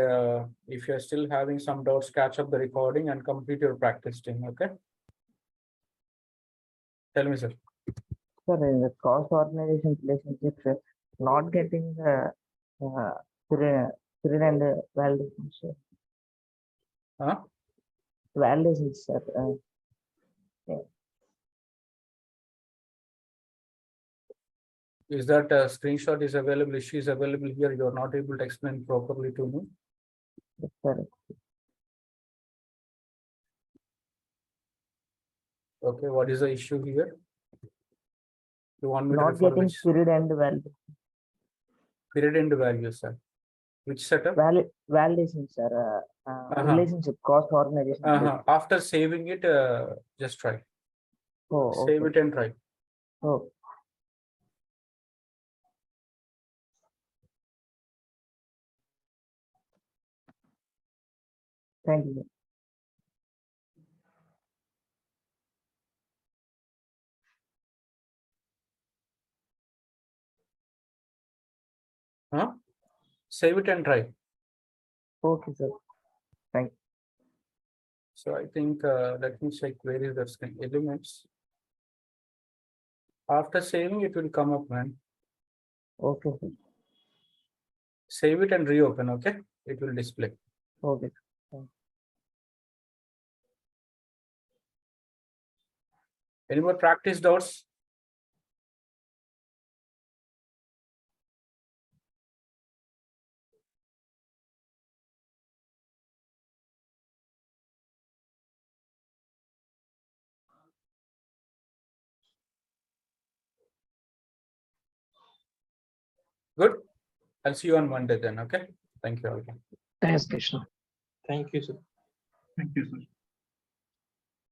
if you're still having some doubts, catch up the recording and complete your practice thing. Okay. Tell me, sir. Sir, in the cost organization relationship, sir, not getting the period and validation, sir. Huh? Validation, sir. Is that a screenshot is available? Issue is available here. You're not able to explain properly to me. Yes, sir. Okay, what is the issue here? You want me to Not refer getting which period and validation. period and value, sir? Which setup? Validation, sir. Relationship, cost organization. After saving it, just try. Oh, Save okay. it and try. Oh, thank you. Save it and try. Okay, sir. Thank you. So I think let me check where is the screen elements. After saving, it will come up, man. Okay, sir. Save it and reopen. Okay, it will display. Okay. Any more practice doubts? Good. I'll see you on Monday then. Okay. Thank you all. Thanks, Krishna. Thank you, sir. Thank you, sir.